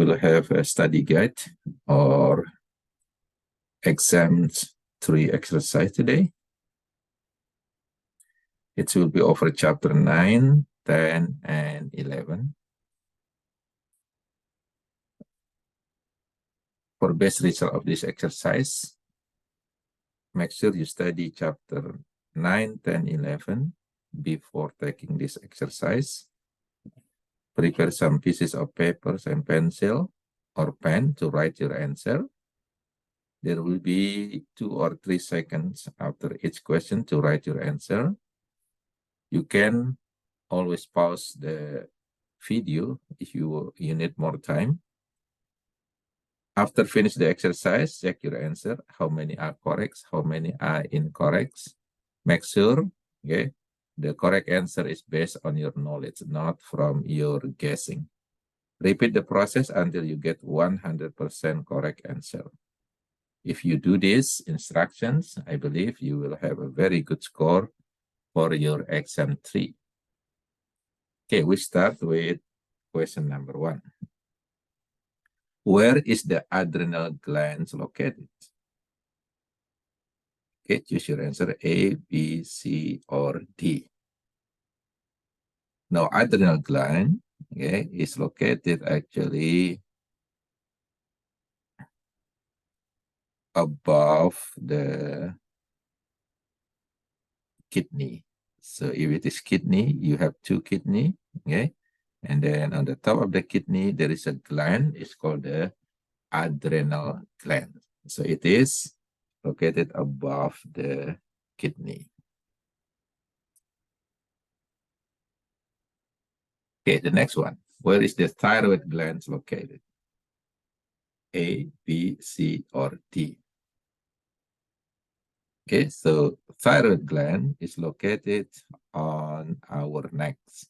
will have a study guide or exam 3 exercise today. It will be over chapter 9, 10, and 11. For best result of this exercise, make sure you study chapter 9, 10, 11 before taking this exercise. Prepare some pieces of paper and pencil or pen to write your answer. There will be 2 or 3 seconds after each question to write your answer. You can always pause the video if you need more time. After finish the exercise, check your answer. How many are correct? How many are incorrect? Make sure, okay, the correct answer is based on your knowledge, not from your guessing. Repeat the process until you get 100% correct answer. If you do these instructions, I believe you will have a very good score for your exam 3. Okay, we start with question number 1. Where is the adrenal gland located? Okay, choose your answer A, B, C, or D. Now, adrenal gland, okay, is located actually above the kidney. So if it is kidney, you have 2 kidney, okay? And then on the top of the kidney, there is a gland. It's called the adrenal gland. So it is located above the kidney. Okay, the next one. Where is the thyroid gland located? A, B, C, or D? Okay, so thyroid gland is located on our necks.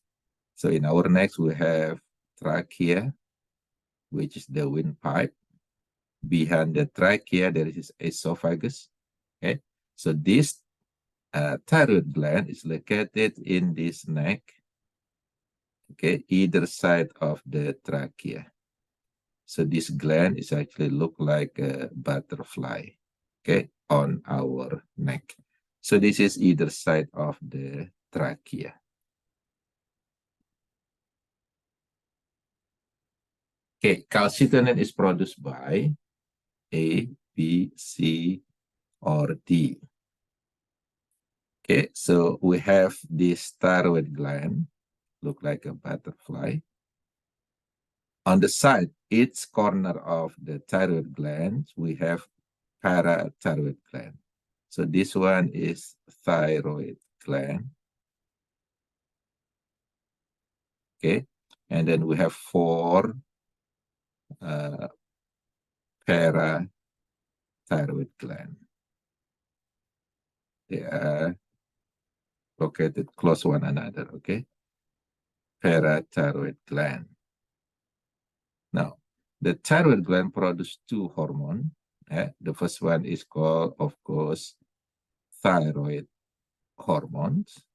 So in our necks, we have trachea, which is the windpipe. Behind the trachea, there is esophagus. Okay, so this thyroid gland is located in this neck. Okay, either side of the trachea. So this gland is actually look like a butterfly, okay, on our neck. So this is either side of the trachea. Okay, calcitonin is produced by A, B, C, or D. Okay, so we have this thyroid gland, look like a butterfly. On the side, each corner of the thyroid gland, we have parathyroid gland. So this one is thyroid gland. Okay, and then we have 4 parathyroid gland. They are located close one another, okay? Parathyroid gland. Now, the thyroid gland produces 2 hormones. The first one is called, of course, thyroid hormones.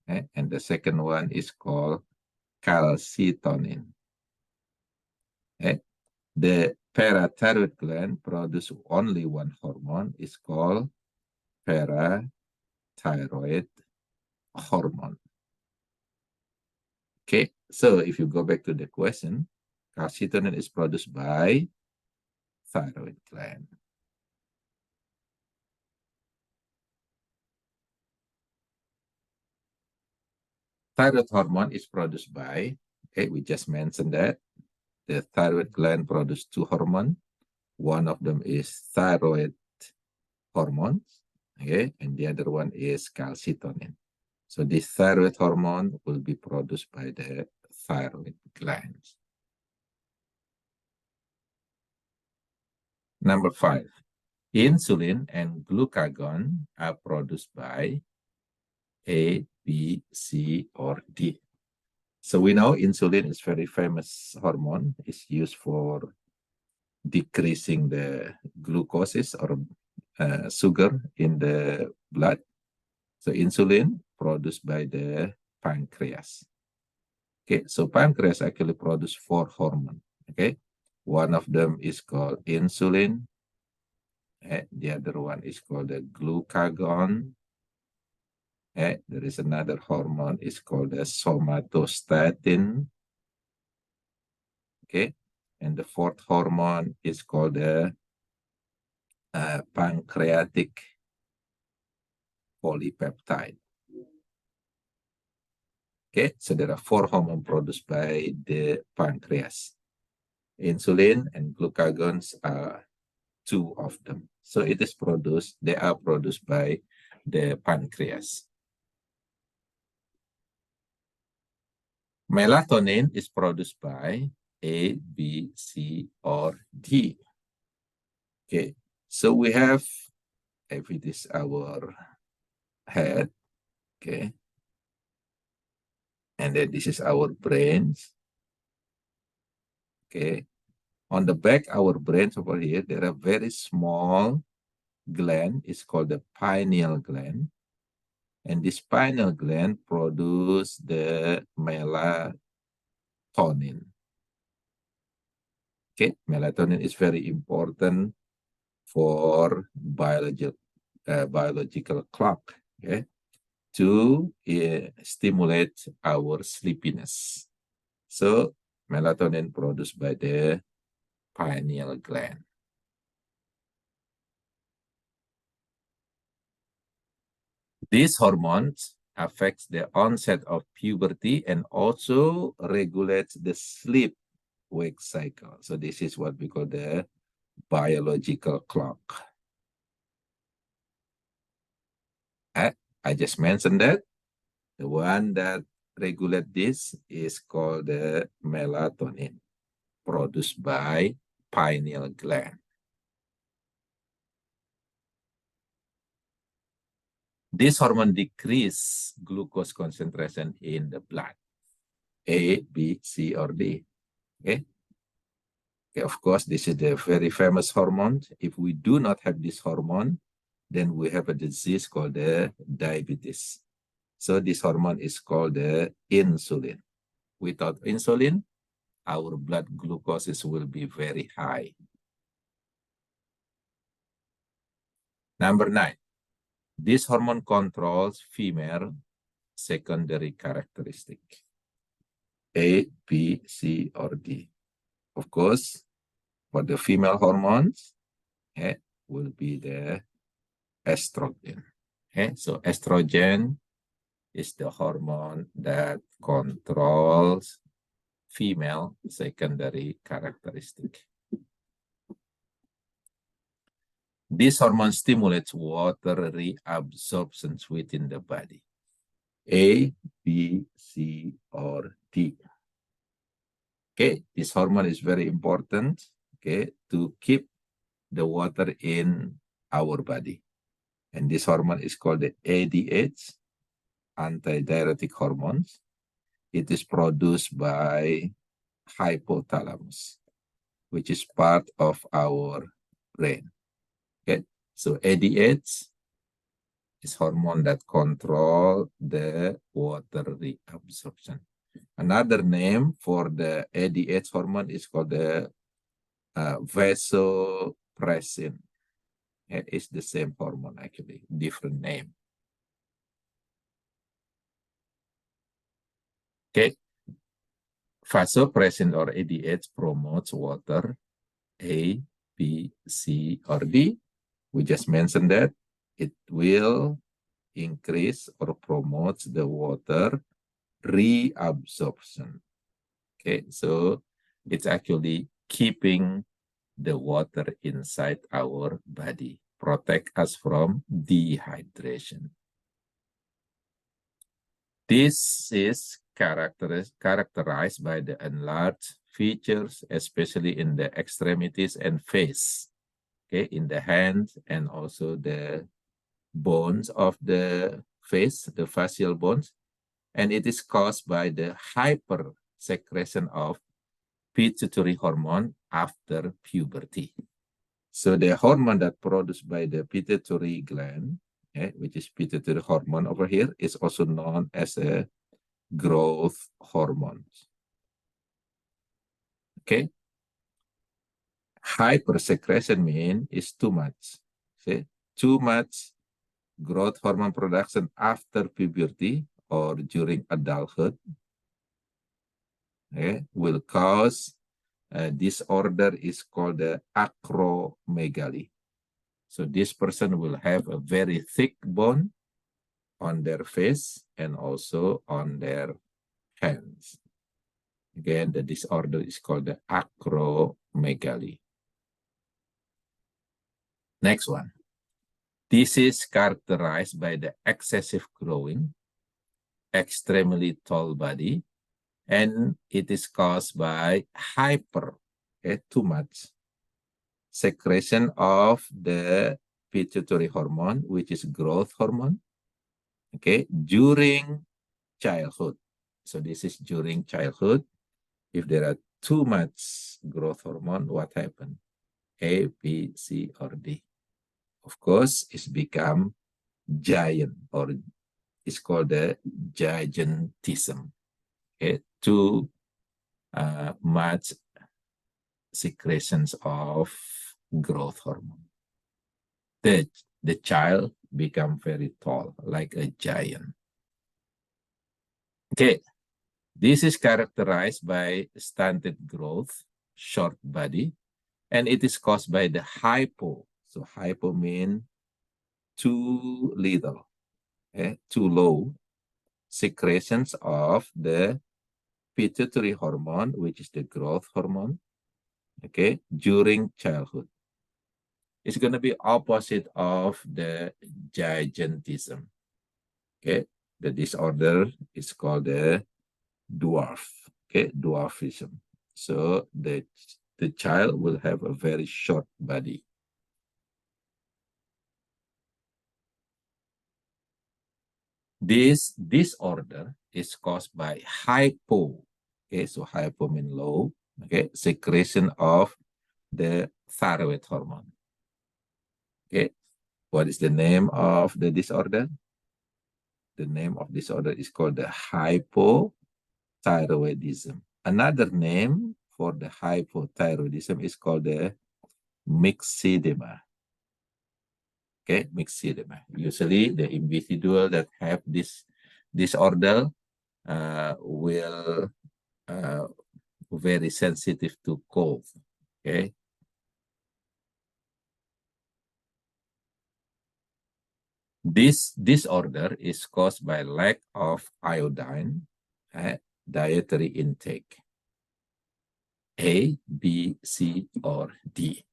And the second one is called calcitonin. The parathyroid gland produces only 1 hormone. It's called parathyroid hormone. Okay, so if you go back to the question, calcitonin is produced by thyroid gland. Thyroid hormone is produced by, okay, we just mentioned that. The thyroid gland produces 2 hormones. One of them is thyroid hormone, okay, and the other one is calcitonin. So this thyroid hormone will be produced by the thyroid glands. Number 5, insulin and glucagon are produced by A, B, C, or D. So we know insulin is very famous hormone. It's used for decreasing the glucose or sugar in the blood. So insulin produced by the pancreas. Okay, so pancreas actually produce 4 hormones. Okay, one of them is called insulin. The other one is called the glucagon. There is another hormone, is called the somatostatin. Okay, and the 4th hormone is called the pancreatic polypeptide. Okay, so there are 4 hormones produced by the pancreas. Insulin and glucagons are 2 of them. So they are produced by the pancreas. Melatonin is produced by A, B, C, or D. Okay, so we have, if it is our head, okay, and then this is our brains. Okay, on the back, our brains over here, there are very small gland. It's called the pineal gland. And this pineal gland produce the melatonin. Okay, melatonin is very important for biological clock, okay, to stimulate our sleepiness. So melatonin produced by the pineal gland. These hormones affects the onset of puberty and also regulates the sleep-wake cycle. So this is what we call the biological clock. I just mentioned that the one that regulates this is called the melatonin, produced by pineal gland. This hormone decreases glucose concentration in the blood. A, B, C, or D. Okay. Okay, of course, this is the very famous hormone. If we do not have this hormone, then we have a disease called the diabetes. So this hormone is called the insulin. Without insulin, our blood glucose will be very high. Number 9, this hormone controls female secondary characteristic. A, B, C, or D. Of course, for the female hormones, will be the estrogen. So estrogen is the hormone that controls female secondary characteristic. This hormone stimulates water reabsorption within the body. A, B, C, or D. Okay, this hormone is very important, okay, to keep the water in our body. And this hormone is called the ADH, antidiuretic hormones. It is produced by hypothalamus, which is part of our brain. Okay, so ADH is hormone that control the water reabsorption. Another name for the ADH hormone is called the vasopressin. It's the same hormone, actually, different name. Okay, vasopressin or ADH promotes water A, B, C, or D. We just mentioned that it will increase or promotes the water reabsorption. Okay, so it's actually keeping the water inside our body, protect us from dehydration. This is characterized by the enlarged features, especially in the extremities and face, okay, in the hands and also the bones of the face, the facial bones, and it is caused by the hyper secretion of pituitary hormone after puberty. So the hormone that produced by the pituitary gland, which is pituitary hormone over here, is also known as a growth hormones. Okay. Hypersecretion mean is too much. See, too much growth hormone production after puberty or during adulthood, okay, will cause a disorder is called the acromegaly. So this person will have a very thick bone on their face and also on their hands. Again, the disorder is called the acromegaly. Next one. This is characterized by the excessive growing, extremely tall body, and it is caused by too much secretion of the pituitary hormone, which is growth hormone, okay, during childhood. So this is during childhood. If there are too much growth hormone, what happens? A, B, C, or D. Of course, it's become giant, or it's called the gigantism. Okay, too much secretions of growth hormone. The child become very tall, like a giant. Okay, this is characterized by stunted growth, short body, and it is caused by the hypo. So hypo means too little, too low secretions of the pituitary hormone, which is the growth hormone, okay, during childhood. It's going to be opposite of the gigantism. Okay, the disorder is called the dwarf. Okay, dwarfism. So the child will have a very short body. This disorder is caused by hypo. Okay, so hypo means low. Okay, secretion of the thyroid hormone. Okay, what is the name of the disorder? The name of disorder is called the hypothyroidism. Another name for the hypothyroidism is called the myxedema. Okay, myxedema. Usually, the individual that have this disorder will very sensitive to cold. Okay. This disorder is caused by lack of iodine, dietary intake. A, B, C, or D.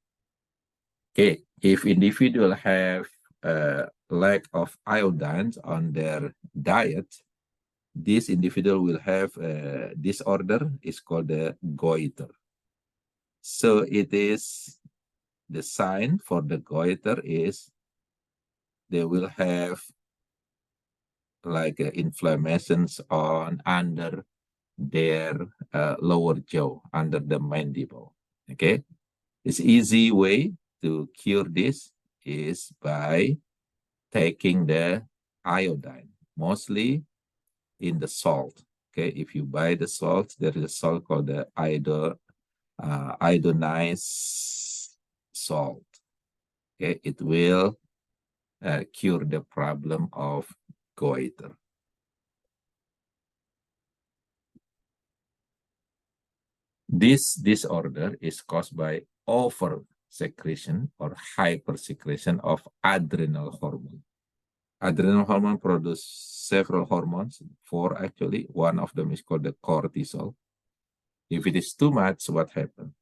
Okay, if individual have a lack of iodine on their diet, this individual will have a disorder. It's called the goiter. So it is the sign for the goiter is they will have like inflammations on under their lower jaw, under the mandible. Okay, it's easy way to cure this is by taking the iodine, mostly in the salt. Okay, if you buy the salt, there is a salt called the iodinized salt. Okay, it will cure the problem of goiter. This disorder is caused by over secretion or hypersecretion of adrenal hormone. Adrenal hormone produce several hormones, 4 actually. One of them is called the cortisol. If it is too much, what happens?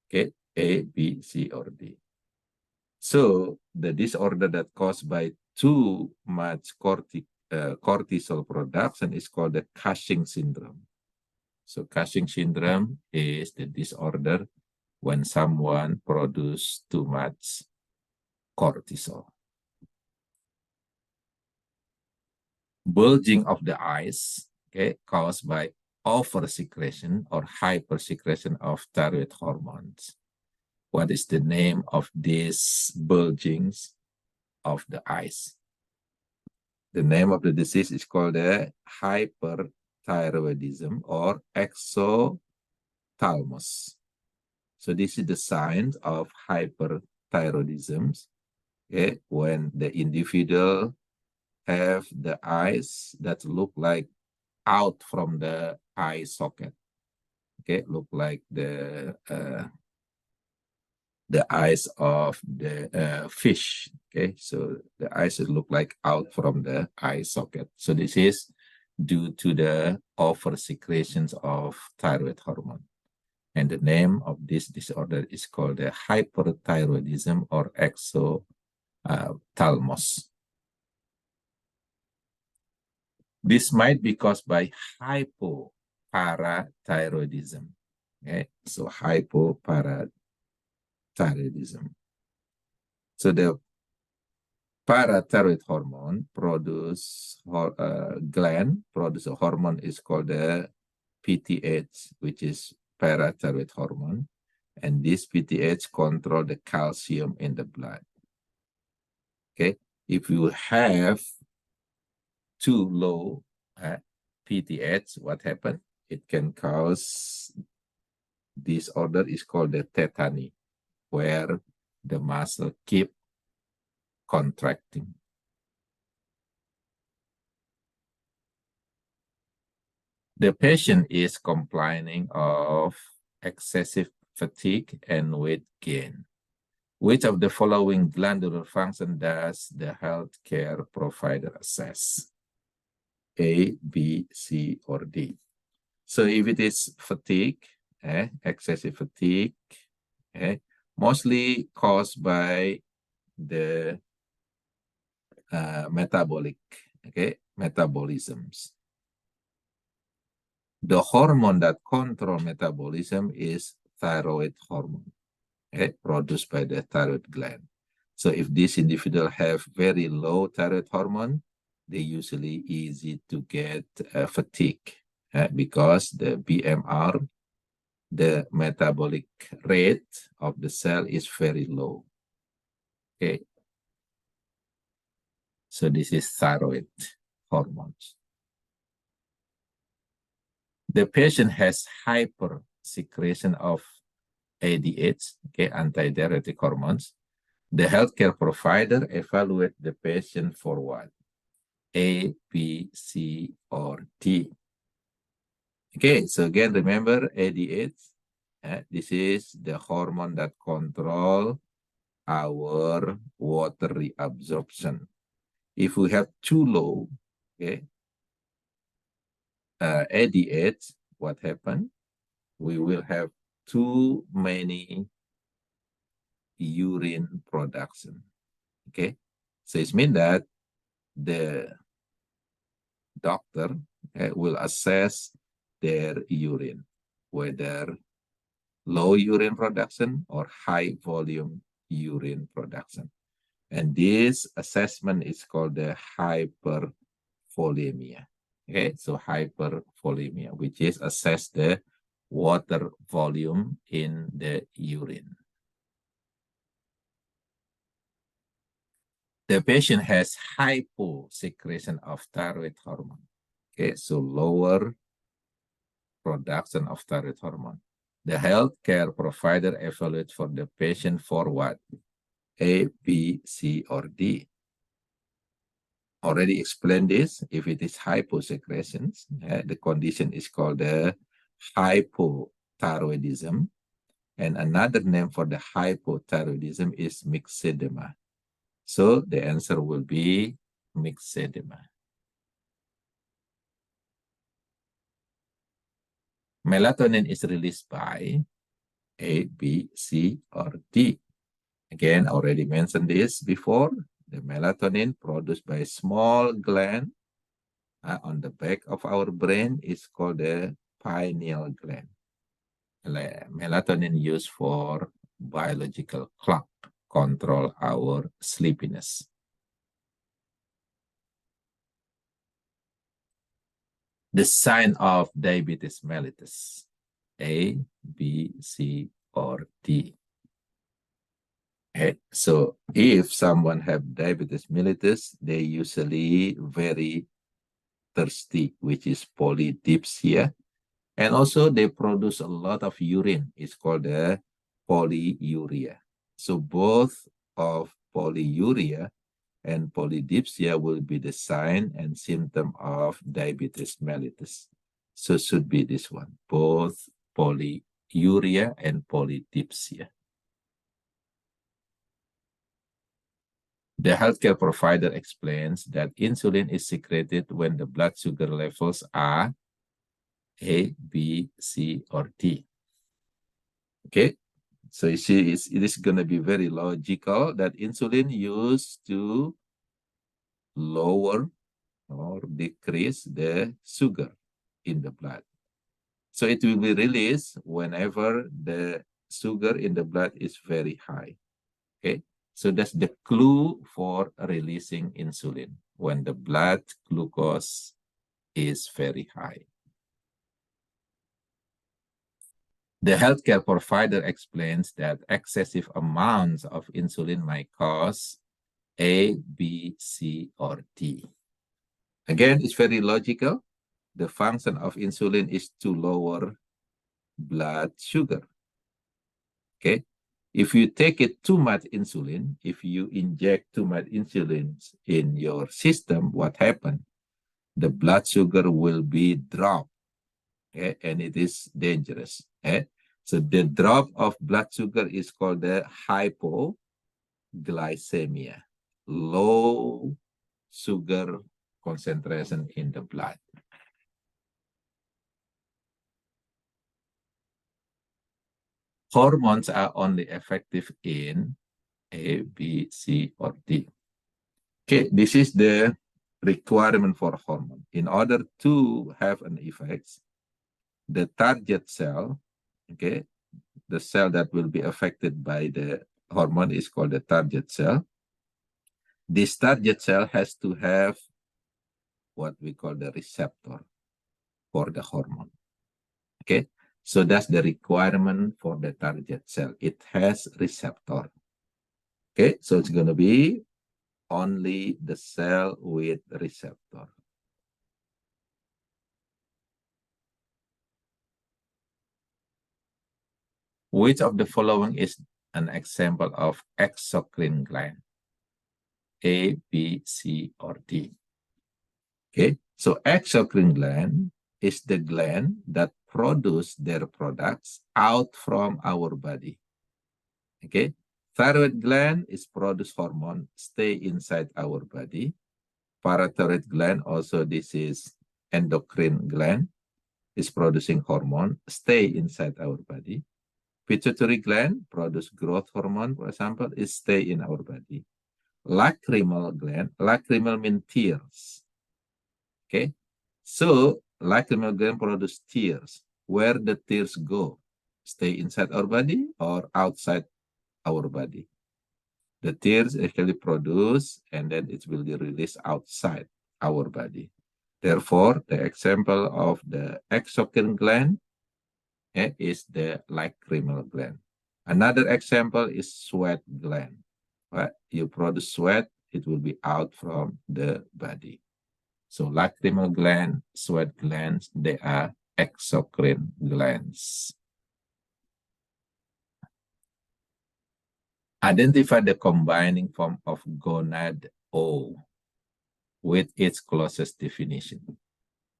Okay, A, B, C, or D. So the disorder that caused by too much cortisol production is called the Cushing syndrome. So Cushing syndrome is the disorder when someone produces too much cortisol. Bulging of the eyes, okay, caused by oversecretion or hypersecretion of thyroid hormones. What is the name of these bulgings of the eyes? The name of the disease is called the hyperthyroidism or exophthalmos. So this is the signs of hyperthyroidism. Okay, when the individual have the eyes that look like out from the eye socket. Okay, look like the eyes of the fish. Okay, so the eyes look like out from the eye socket. So this is due to the over secretions of thyroid hormone. And the name of this disorder is called the hyperthyroidism or exophthalmos. This might be caused by hypoparathyroidism. Okay, so hypoparathyroidism. So the parathyroid hormone produce gland produce a hormone is called the PTH, which is parathyroid hormone, and this PTH control the calcium in the blood. Okay, if you have too low PTH, what happens? It can cause disorder is called the tetany, where the muscle keep contracting. The patient is complaining of excessive fatigue and weight gain. Which of the following glandular function does the healthcare provider assess? A, B, C, or D. So if it is fatigue, excessive fatigue, mostly caused by the metabolisms. The hormone that control metabolism is thyroid hormone, produced by the thyroid gland. So if this individual have very low thyroid hormone, they usually easy to get fatigue because the BMR, the metabolic rate of the cell is very low. Okay. So this is thyroid hormones. The patient has hyper secretion of ADH, okay, antidiuretic hormones. The healthcare provider evaluate the patient for what? A, B, C, or D. Okay, so again, remember ADH. This is the hormone that control our water reabsorption. If we have too low, okay, ADH, what happened? We will have too many urine production. Okay, so it means that the doctor will assess their urine, whether low urine production or high volume urine production. And this assessment is called the hypervolemia. Okay, so hypervolemia, which is assess the water volume in the urine. The patient has hyposecretion of thyroid hormone. Okay, so lower production of thyroid hormone. The healthcare provider evaluates for the patient for what? A, B, C, or D. Already explained this. If it is hyposecretion, the condition is called the hypothyroidism. And another name for the hypothyroidism is myxedema. So the answer will be myxedema. Melatonin is released by A, B, C, or D. Again, already mentioned this before. The melatonin produced by a small gland on the back of our brain is called the pineal gland. Melatonin used for biological clock, control our sleepiness. The sign of diabetes mellitus, A, B, C, or D. Okay? So if someone have diabetes mellitus, they usually very thirsty, which is polydipsia. And also they produce a lot of urine. It's called the polyuria. So both of polyuria and polydipsia will be the sign and symptom of diabetes mellitus. So should be this one, both polyuria and polydipsia. The healthcare provider explains that insulin is secreted when the blood sugar levels are A, B, C, or D. Okay, so you see, it is going to be very logical that insulin used to lower or decrease the sugar in the blood. So it will be released whenever the sugar in the blood is very high. Okay, so that's the clue for releasing insulin when the blood glucose is very high. The healthcare provider explains that excessive amounts of insulin might cause A, B, C, or D. Again, it's very logical. The function of insulin is to lower blood sugar. Okay. If you take it too much insulin, if you inject too much insulin in your system, what happens? The blood sugar will be dropped, okay? And it is dangerous. Okay? So the drop of blood sugar is called the hypoglycemia, low sugar concentration in the blood. Hormones are only effective in A, B, C, or D. Okay, this is the requirement for hormone. In order to have an effect, the target cell, okay, the cell that will be affected by the hormone is called the target cell. This target cell has to have what we call the receptor for the hormone. Okay, so that's the requirement for the target cell. It has receptor. Okay, so it's going to be only the cell with receptor. Which of the following is an example of exocrine gland? A, B, C, or D? Okay, so exocrine gland is the gland that produce their products out from our body. Okay, thyroid gland is produce hormone, stay inside our body. Parathyroid gland, also this is endocrine gland, is producing hormone, stay inside our body. Pituitary gland produce growth hormone, for example, is stay in our body. Lacrimal gland, lacrimal means tears. Okay, so lacrimal gland produce tears. Where the tears go? Stay inside our body or outside our body? The tears actually produce and then it will be released outside our body. Therefore, the example of the exocrine gland is the lacrimal gland. Another example is sweat gland. Right? You produce sweat, it will be out from the body. So lacrimal gland, sweat glands, they are exocrine glands. Identify the combining form of gonad O with its closest definition.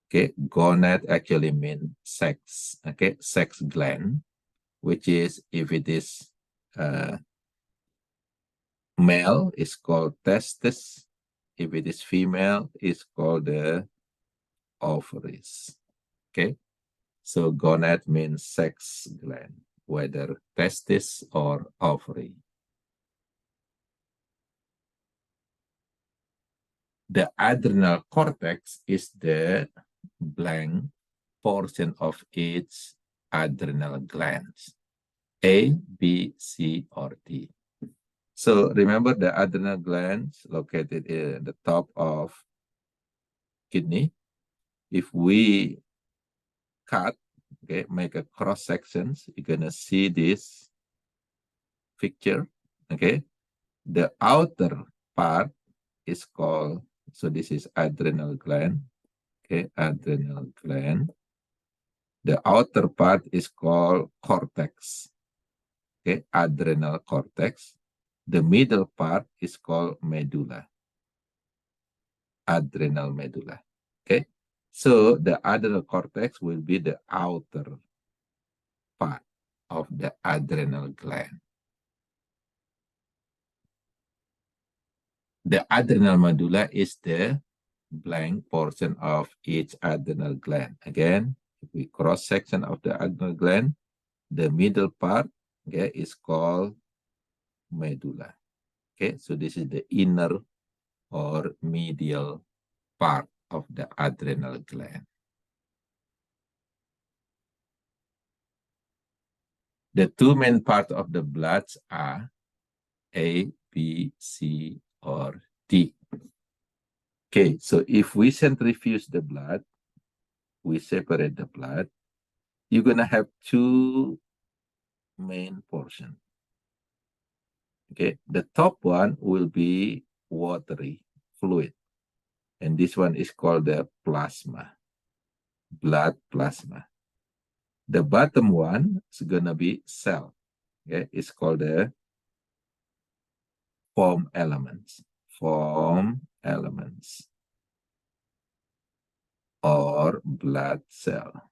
Okay, gonad actually means sex. Okay, sex gland, which is if it is male, is called testis. If it is female, it's called the ovaries. Okay, so gonad means sex gland, whether testis or ovary. The adrenal cortex is the blank portion of its adrenal glands. A, B, C, or D. So remember the adrenal glands located at the top of kidney. If we cut, okay, make a cross sections, you're gonna see this picture. Okay, the outer part is called, so this is adrenal gland. Okay, adrenal gland. The outer part is called cortex. Okay, adrenal cortex. The middle part is called medulla, adrenal medulla. Okay, so the adrenal cortex will be the outer part of the adrenal gland. The adrenal medulla is the blank portion of each adrenal gland. Again, if we cross section of the adrenal gland, the middle part, okay, is called medulla. Okay, so this is the inner or medial part of the adrenal gland. The two main parts of the bloods are A, B, C, or D. Okay, so if we centrifuge the blood, we separate the blood, you're going to have two main portions. Okay, the top one will be watery fluid, and this one is called the plasma, blood plasma. The bottom one is going to be cell. Okay, it's called the foam elements, or blood cell.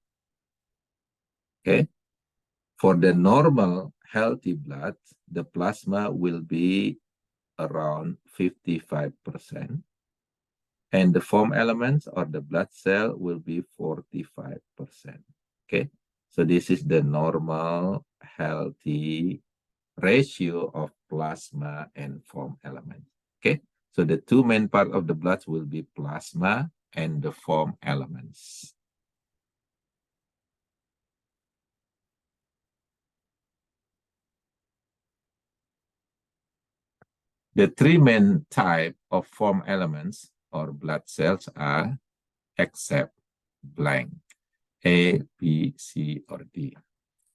Okay, for the normal healthy blood, the plasma will be around 55%, and the foam elements or the blood cell will be 45%. Okay, so this is the normal healthy ratio of plasma and foam element. Okay, so the two main part of the blood will be plasma and the foam elements. The three main type of foam elements or blood cells are except blank, A, B, C, or D.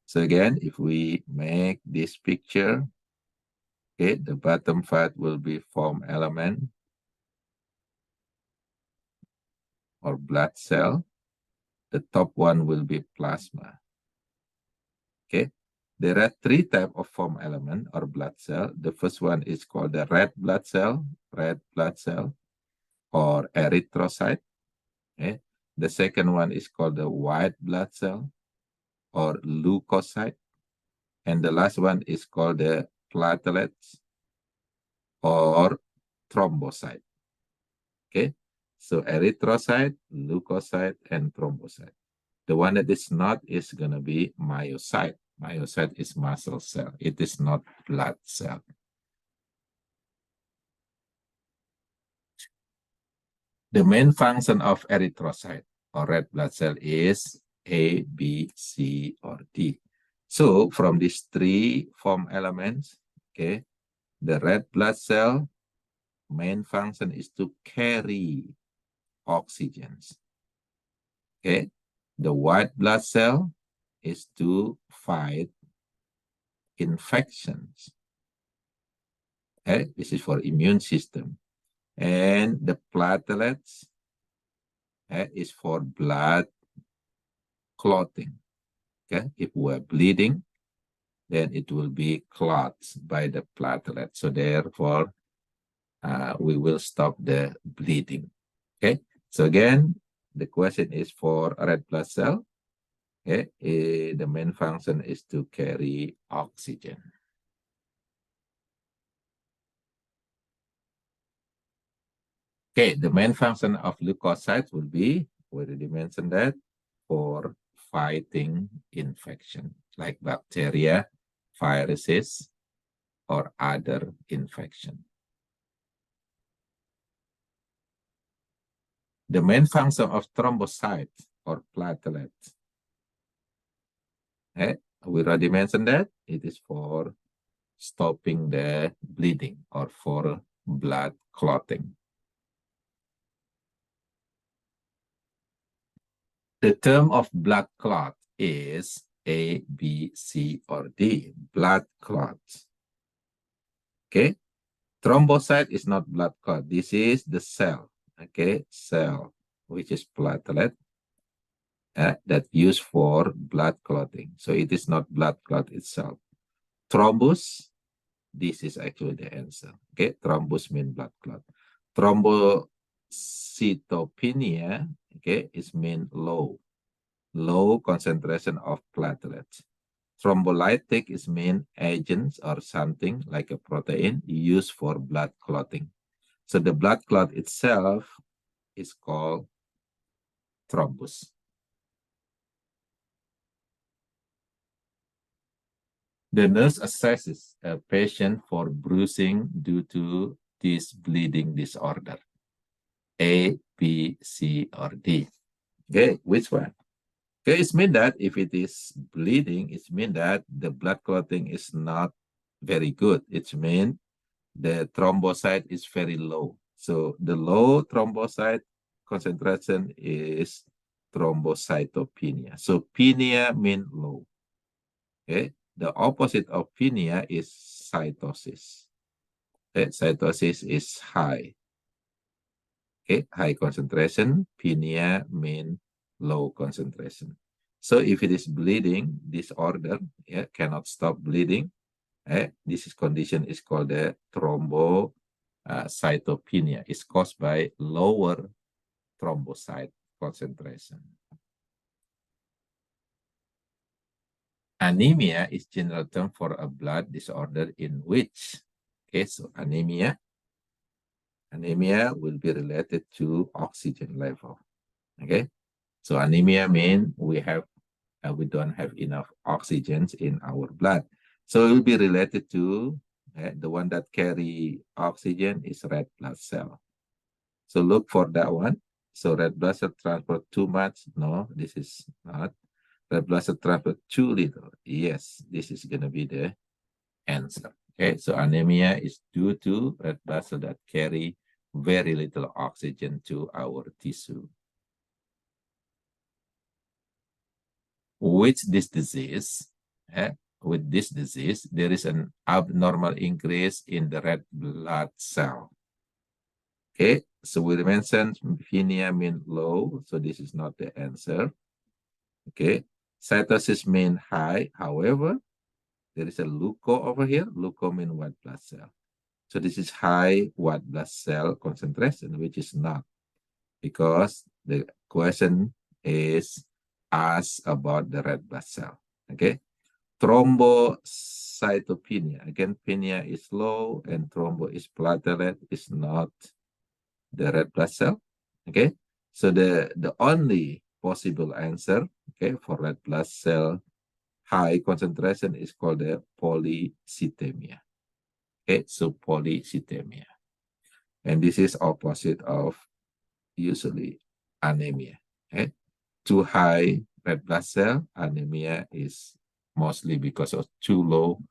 So again, if we make this picture, okay, the bottom part will be foam element or blood cell. The top one will be plasma. Okay, there are three types of foam element or blood cell. The first one is called the red blood cell, or erythrocyte. Okay, the second one is called the white blood cell or leukocyte, and the last one is called the platelets or thrombocyte. Okay, so erythrocyte, leukocyte, and thrombocyte. The one that is not is going to be myocyte. Myocyte is muscle cell. It is not blood cell. The main function of erythrocyte or red blood cell is A, B, C, or D. So from these three foam elements, okay, the red blood cell main function is to carry oxygens. Okay, the white blood cell is to fight infections. Okay, this is for immune system. And the platelets is for blood clotting. Okay, if we're bleeding, then it will be clots by the platelet. So therefore, we will stop the bleeding. Okay, so again, the question is for red blood cell. Okay, the main function is to carry oxygen. Okay, the main function of leukocytes will be, we already mentioned that, for fighting infection like bacteria, viruses, or other infection. The main function of thrombocytes or platelets, we already mentioned that it is for stopping the bleeding or for blood clotting. The term of blood clot is A, B, C, or D, blood clots. Okay. Thrombocyte is not blood clot. This is the cell. Okay. Cell, which is platelet that used for blood clotting. So it is not blood clot itself. Thrombus, this is actually the answer. Okay. Thrombus means blood clot. Thrombocytopenia, okay, is mean low concentration of platelets. Thrombolytic is mean agents or something like a protein used for blood clotting. So the blood clot itself is called thrombus. The nurse assesses a patient for bruising due to this bleeding disorder. A, B, C, or D. Okay, which one? Okay, it means that if it is bleeding, it means that the blood clotting is not very good. It means the thrombocyte is very low. So the low thrombocyte concentration is thrombocytopenia. So penia means low. Okay, the opposite of penia is cytosis. Okay? Cytosis is high. Okay, high concentration. Penia means low concentration. So if it is bleeding disorder, cannot stop bleeding, this condition is called the thrombocytopenia. It's caused by lower thrombocyte concentration. Anemia is general term for a blood disorder in which, okay, so anemia will be related to oxygen level. Okay, so anemia means we don't have enough oxygen in our blood. So it will be related to the one that carry oxygen is red blood cell. So look for that one. So red blood cell transport too much. No, this is not. Red blood cell transport too little. Yes, this is going to be the answer. Okay, so anemia is due to red blood cell that carry very little oxygen to our tissue. With this disease, there is an abnormal increase in the red blood cell. Okay, so we mentioned penia means low, so this is not the answer. Okay, cytosis means high. However, there is a leuko over here. Leuko means white blood cell. So this is high white blood cell concentration, which is not, because the question is asked about the red blood cell. Okay, thrombocytopenia. Again, penia is low and thrombo is platelet, is not the red blood cell. Okay, so the only possible answer, okay, for red blood cell high concentration is called the polycythemia. Okay, so polycythemia, and this is opposite of usually anemia. Okay, too high red blood cell, anemia is mostly because of too low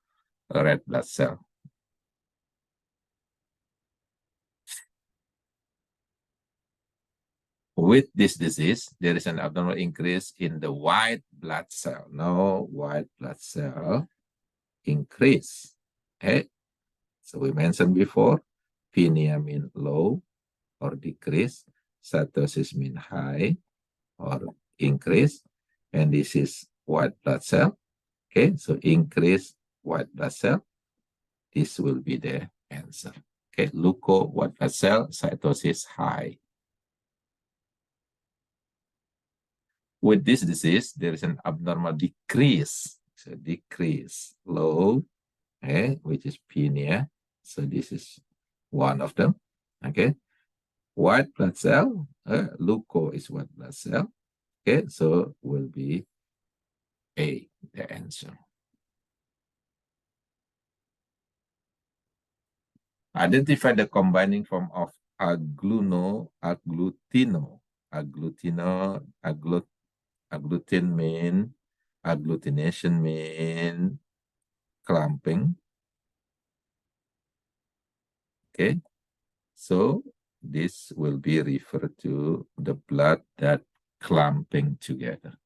red blood cell. With this disease, there is an abnormal increase in the white blood cell. No white blood cell increase. Okay, so we mentioned before, penia mean low or decrease, cytosis mean high or increase, and this is white blood cell. Okay, so increase white blood cell. This will be the answer. Okay, leuko white blood cell, cytosis high. With this disease, there is an abnormal decrease. So decrease, low, okay, which is penia. So this is one of them. Okay, white blood cell, leuko is white blood cell. Okay, so will be A, the answer. Identify the combining form of agglutino, agglutine mean, agglutination mean clumping. Okay, so this will be referred to the blood that clumping together.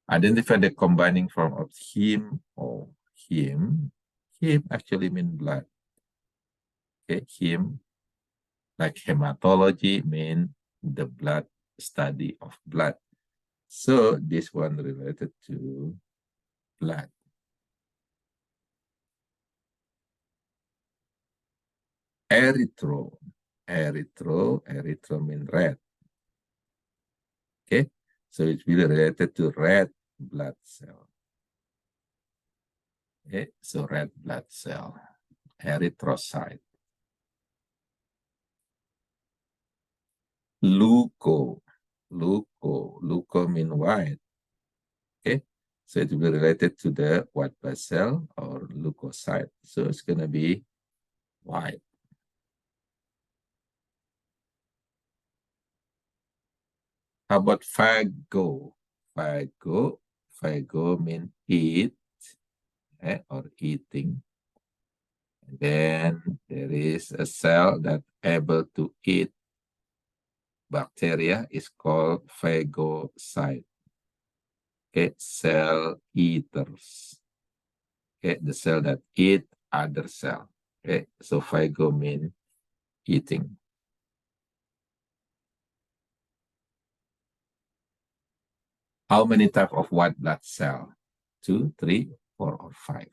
Identify the combining form of heme or heme. Heme actually means blood. Okay, heme, like hematology, mean the blood study of blood. So this one related to blood. Erythro. Erythro means red. Okay, so it's really related to red blood cell. Okay, so red blood cell, erythrocyte. Leuco means white. Okay, so it will be related to the white blood cell or leukocyte. So it's going to be white. How about phago? Phago means eat, or eating. And then there is a cell that able to eat bacteria is called phagocyte. Okay, cell eaters. Okay, the cell that eat other cell. Okay, so phago means eating. How many types of white blood cell? 2, 3, 4, or 5?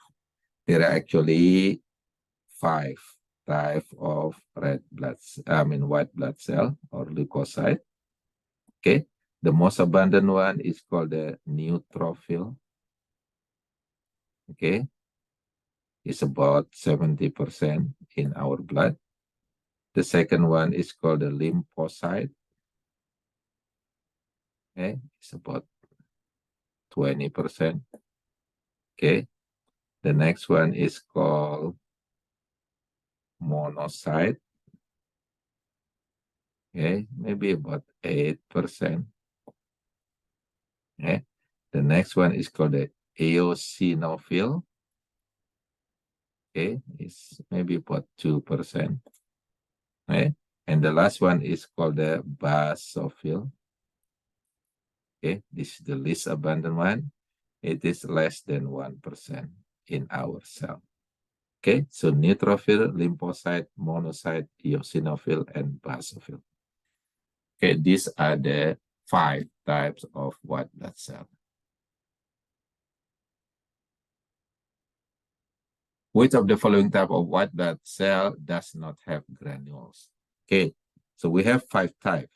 There are actually 5 types of white blood cell or leukocyte. Okay, the most abundant one is called the neutrophil. Okay, it's about 70% in our blood. The second one is called the lymphocyte. Okay, it's about 20%. Okay, the next one is called monocyte. Okay, maybe about 8%. Okay, the next one is called the eosinophil. Okay, it's maybe about 2%. Okay, and the last one is called the basophil. Okay, this is the least abundant one. It is less than 1% in our cell. Okay, so neutrophil, lymphocyte, monocyte, eosinophil, and basophil. Okay, these are the 5 types of white blood cell. Which of the following type of white blood cell does not have granules? Okay, so we have 5 types.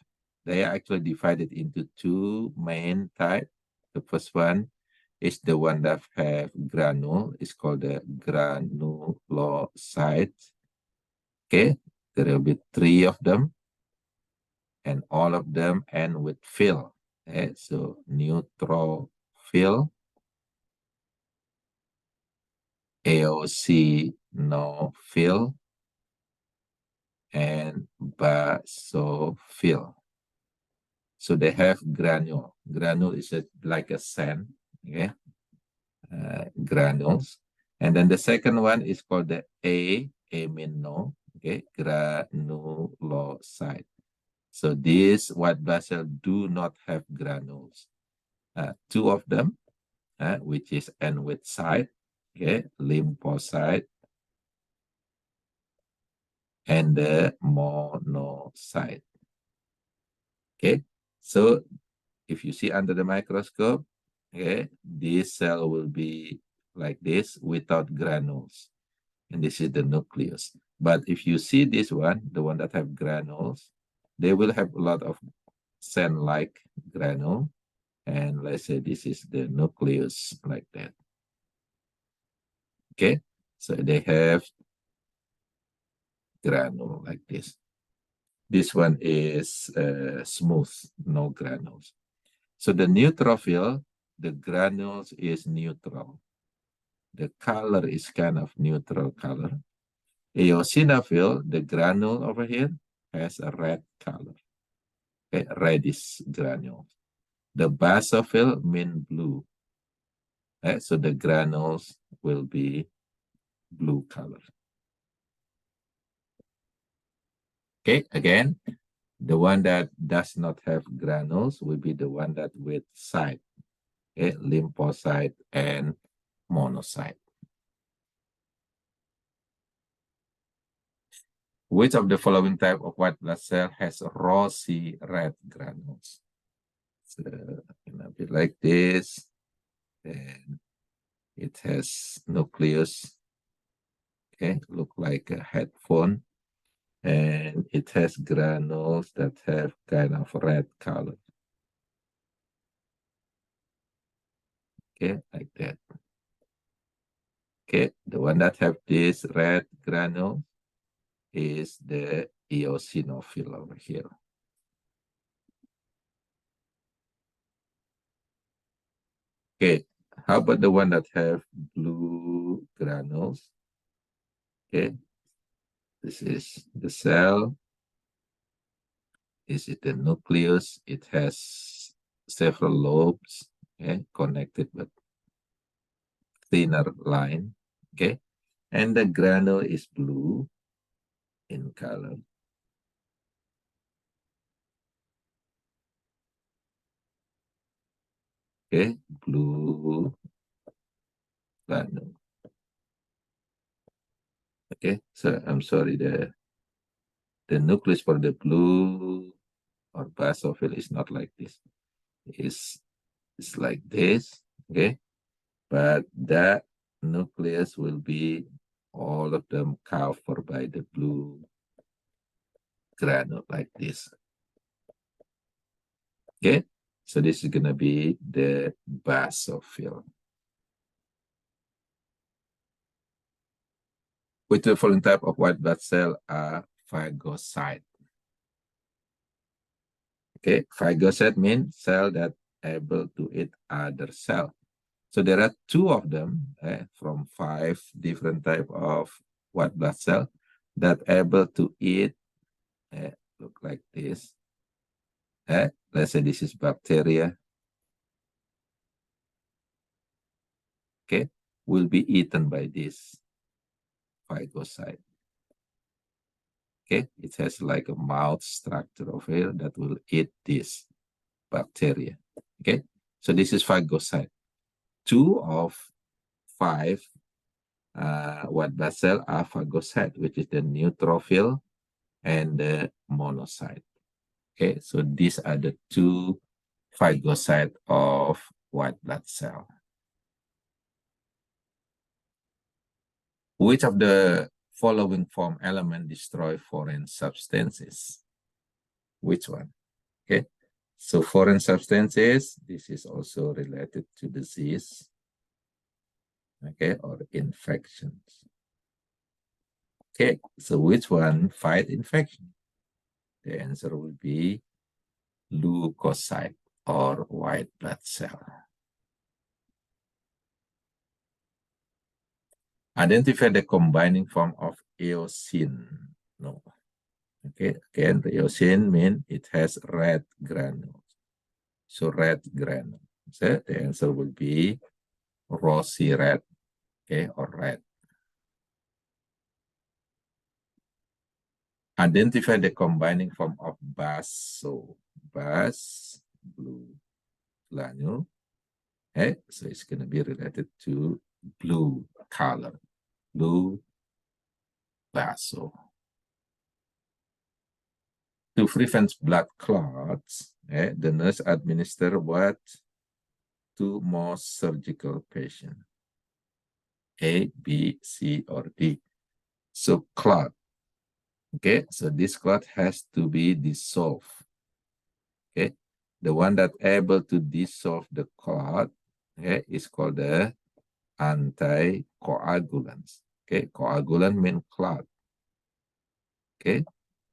They are actually divided into 2 main types. The first one is the one that have granule. It's called the granulocyte. Okay, there will be 3 of them, and all of them end with phil. Okay, so neutrophil, eosinophil, and basophil. So they have granule. Granule is like a sand, okay? Granules. And then the second one is called the amino, okay? Granulocyte. So these white blood cells do not have granules. 2 of them, which is end with site, okay? Lymphocyte, and the monocyte. Okay, so if you see under the microscope, okay, this cell will be like this without granules. And this is the nucleus. But if you see this one, the one that have granules, they will have a lot of sand-like granule. And let's say this is the nucleus like that. Okay, so they have granule like this. This one is smooth, no granules. So the neutrophil, the granules is neutral. The color is kind of neutral color. Eosinophil, the granule over here, has a red color, okay, reddish granules. The basophil mean blue. Okay, so the granules will be blue color. Okay, again, the one that does not have granules will be the one that with site. okay, lymphocyte and monocyte. Which of the following type of white blood cell has rosy red granules? So, gonna be like this, and it has nucleus, okay, look like a headphone, and it has granules that have kind of red color, okay, like that. Okay, the one that have this red granule is the eosinophil over here. Okay, how about the one that have blue granules? Okay, this is the cell. This is the nucleus. It has several lobes, okay, connected with thinner line. Okay, and the granule is blue in color. Okay, blue granule. Okay, so I'm sorry, the nucleus for the blue or basophil is not like this. It's like this, okay? But that nucleus will be all of them covered by the blue granule like this. Okay, so this is gonna be the basophil. Which the following type of white blood cell are phagocyte? Okay, phagocyte means cell that able to eat other cell. So there are two of them from 5 different type of white blood cell that able to eat, look like this. Let's say this is bacteria. Okay, will be eaten by this phagocyte. Okay, it has like a mouth structure over here that will eat this bacteria. Okay, so this is phagocyte. 2 of 5 white blood cell are phagocyte, which is the neutrophil and the monocyte. Okay, so these are the 2 phagocyte of white blood cell. Which of the following form element destroy foreign substances? Which one? Okay, so foreign substances, this is also related to disease, okay, or infections. Okay, so which one fight infection? The answer will be leukocyte or white blood cell. Identify the combining form of eosin. No. Okay, again, the eosin means it has red granules. So red granule. So the answer will be rosy red, okay, or red. Identify the combining form of baso. Bas, blue granule. Okay, so it's going to be related to blue color. Blue baso. To prevent blood clots, the nurse administer what to most surgical patients? A, B, C, or D. So clot. Okay, so this clot has to be dissolved. Okay, the one that able to dissolve the clot, okay, is called the anticoagulants. Okay, coagulant means clot. Okay,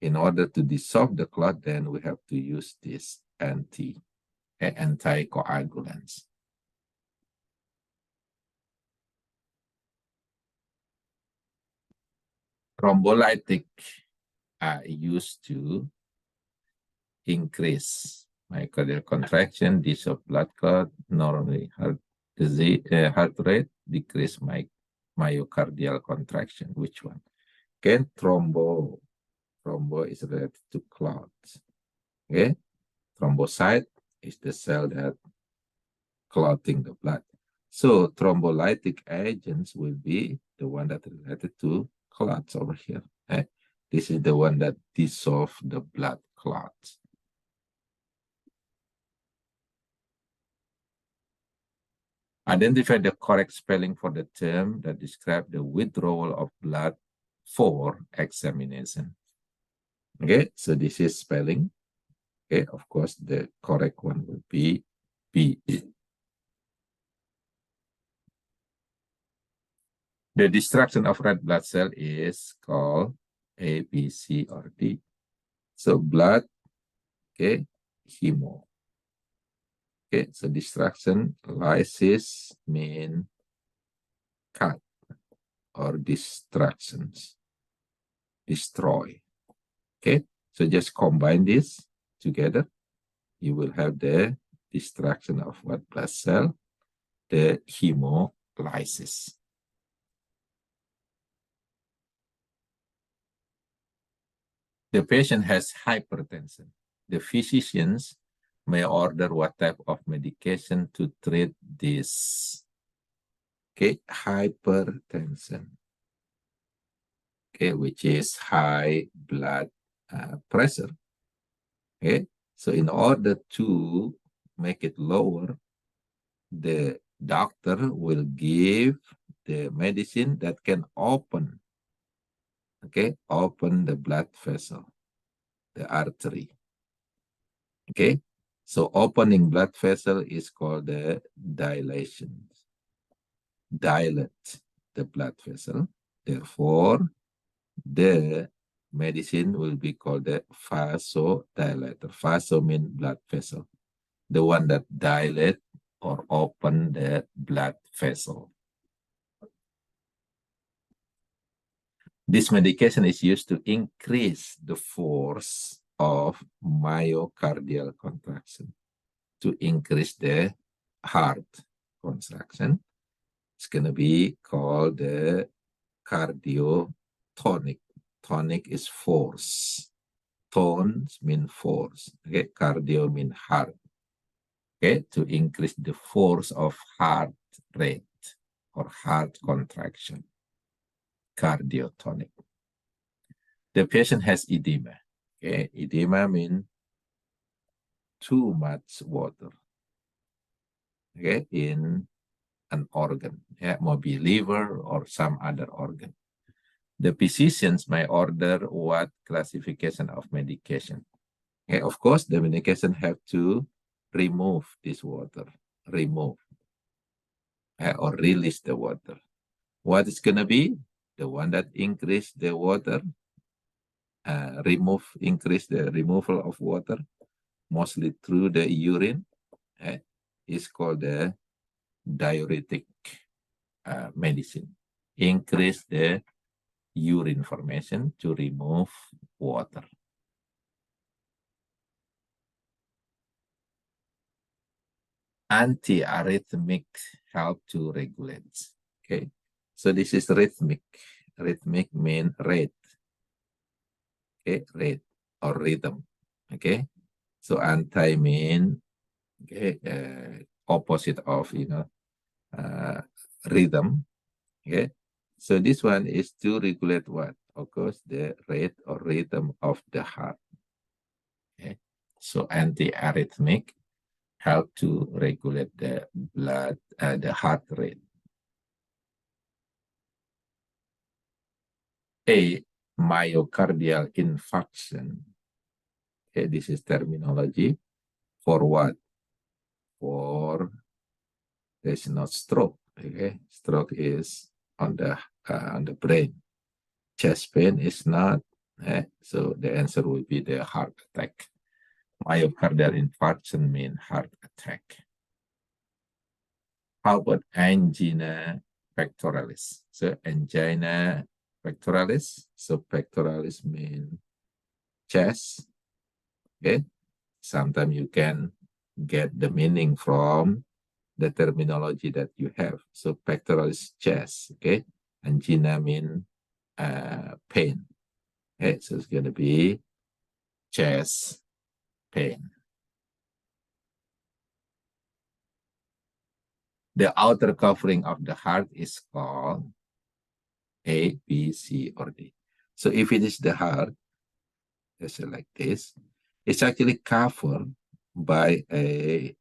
in order to dissolve the clot, then we have to use this anticoagulants. Thrombolytic are used to increase myocardial contraction, dissolve blood clot, normally heart disease, heart rate, decrease myocardial contraction. Which one? Again, thrombo is related to clots. Okay, thrombocyte is the cell that clotting the blood. So thrombolytic agents will be the one that related to clots over here. Okay? This is the one that dissolve the blood clots. Identify the correct spelling for the term that describe the withdrawal of blood for examination. Okay, so this is spelling. Okay, of course, the correct one will be B. The destruction of red blood cell is called A, B, C, or D. So blood, okay, hemo. Okay, so destruction, lysis mean cut or destructions, destroy. Okay, so just combine this together. You will have the destruction of what blood cell, the hemolysis. The patient has hypertension. The physicians may order what type of medication to treat this. Okay, hypertension. Okay, which is high blood pressure. Okay, so in order to make it lower, the doctor will give the medicine that can open, okay, open the blood vessel, the artery. Okay, so opening blood vessel is called the dilation. Dilate the blood vessel. Therefore, the medicine will be called the vasodilator. Vaso means blood vessel. The one that dilate or open the blood vessel. This medication is used to increase the force of myocardial contraction, to increase the heart contraction. It's going to be called the cardiotonic. Tonic is force. Tones mean force. Okay, cardio mean heart. Okay, to increase the force of heart rate or heart contraction. Cardiotonic. The patient has edema. Okay, edema means too much water. Okay, in an organ. Yeah, maybe liver or some other organ. The physicians may order what classification of medication. Okay, of course, the medication have to remove this water, remove or release the water. What is going to be? The one that increase the water, increase the removal of water, mostly through the urine, is called the diuretic medicine. Increase the urine formation to remove water. Antiarrhythmic help to regulate. Okay, so this is rhythmic. Rhythmic means rate. Okay, rate or rhythm. Okay, so anti mean okay opposite of rhythm. Okay, so this one is to regulate what? Of course, the rate or rhythm of the heart. Okay, so antiarrhythmic help to regulate the blood, the heart rate. A myocardial infarction. Okay, this is terminology for what? For there's not stroke. Okay, stroke is on the brain. Chest pain is not. So the answer will be the heart attack. Myocardial infarction means heart attack. How about angina pectoralis? So angina pectoralis. So pectoralis means chest. Okay. Sometimes you can get the meaning from the terminology that you have. So pectoralis chest. Okay. Angina means pain. Okay. So it's going to be chest pain. The outer covering of the heart is called A, B, C, or D. So if it is the heart, just like this, it's actually covered by a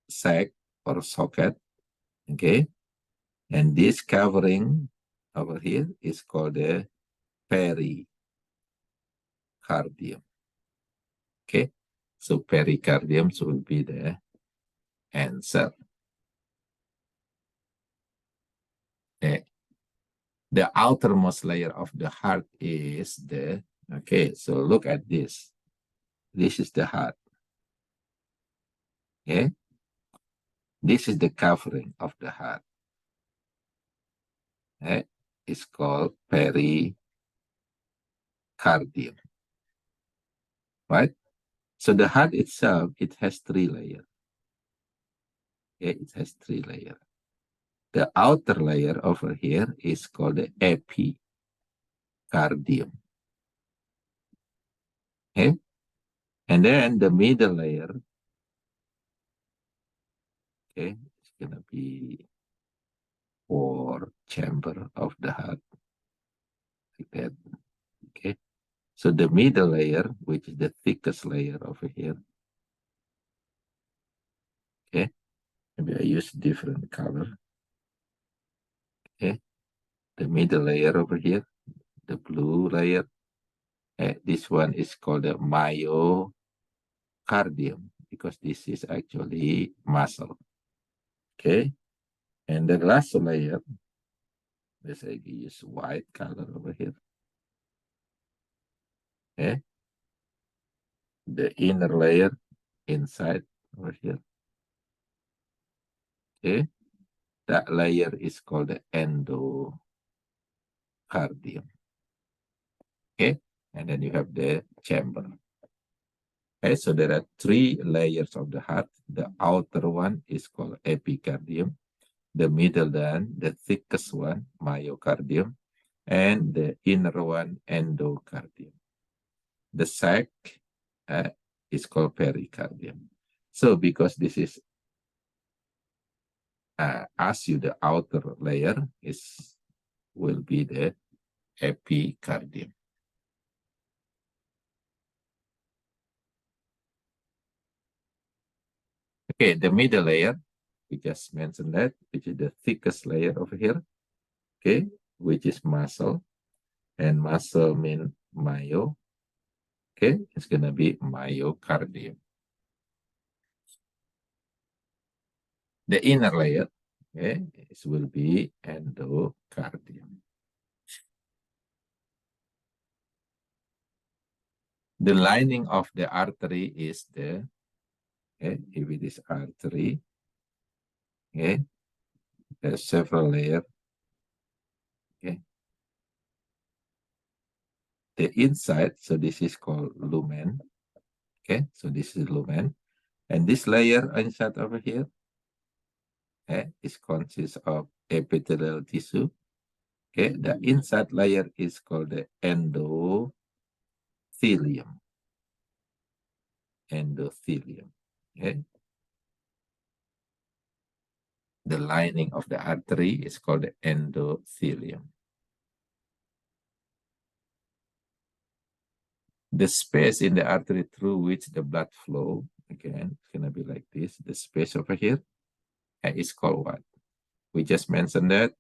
sac or socket, okay? And this covering over here is called the pericardium, okay? So pericardium will be the answer. Okay. The outermost layer of the heart is the, okay, so look at this. This is the heart, okay? This is the covering of the heart. Okay? It's called pericardium, right? So the heart itself, it has 3 layers. Okay? It has 3 layers. The outer layer over here is called the epicardium. Okay? And then the middle layer, okay, it's going to be 4 chamber of the heart, like that. Okay? So the middle layer, which is the thickest layer over here, okay? Maybe I use different color. Okay? The middle layer over here, the blue layer. This one is called the myocardium because this is actually muscle. Okay, and the last layer, let's say we use white color over here. Okay, the inner layer inside over here. Okay, that layer is called the endocardium. Okay, and then you have the chamber. Okay, so there are 3 layers of the heart. The outer one is called epicardium. The middle one, the thickest one, myocardium, and the inner one, endocardium. The sac is called pericardium. So because this is ask you the outer layer is will be the epicardium. Okay, the middle layer, we just mentioned that, which is the thickest layer over here, okay, which is muscle, and muscle means myo, okay, it's going to be myocardium. The inner layer, okay, it will be endocardium. The lining of the artery is the, okay, if it is artery, okay, there's several layers, okay. The inside, so this is called lumen, okay, so this is lumen, and this layer inside over here, okay, is consists of epithelial tissue, okay. The inside layer is called the endothelium, okay. The lining of the artery is called the endothelium. The space in the artery through which the blood flow, again, it's going to be like this. The space over here is called what? We just mentioned that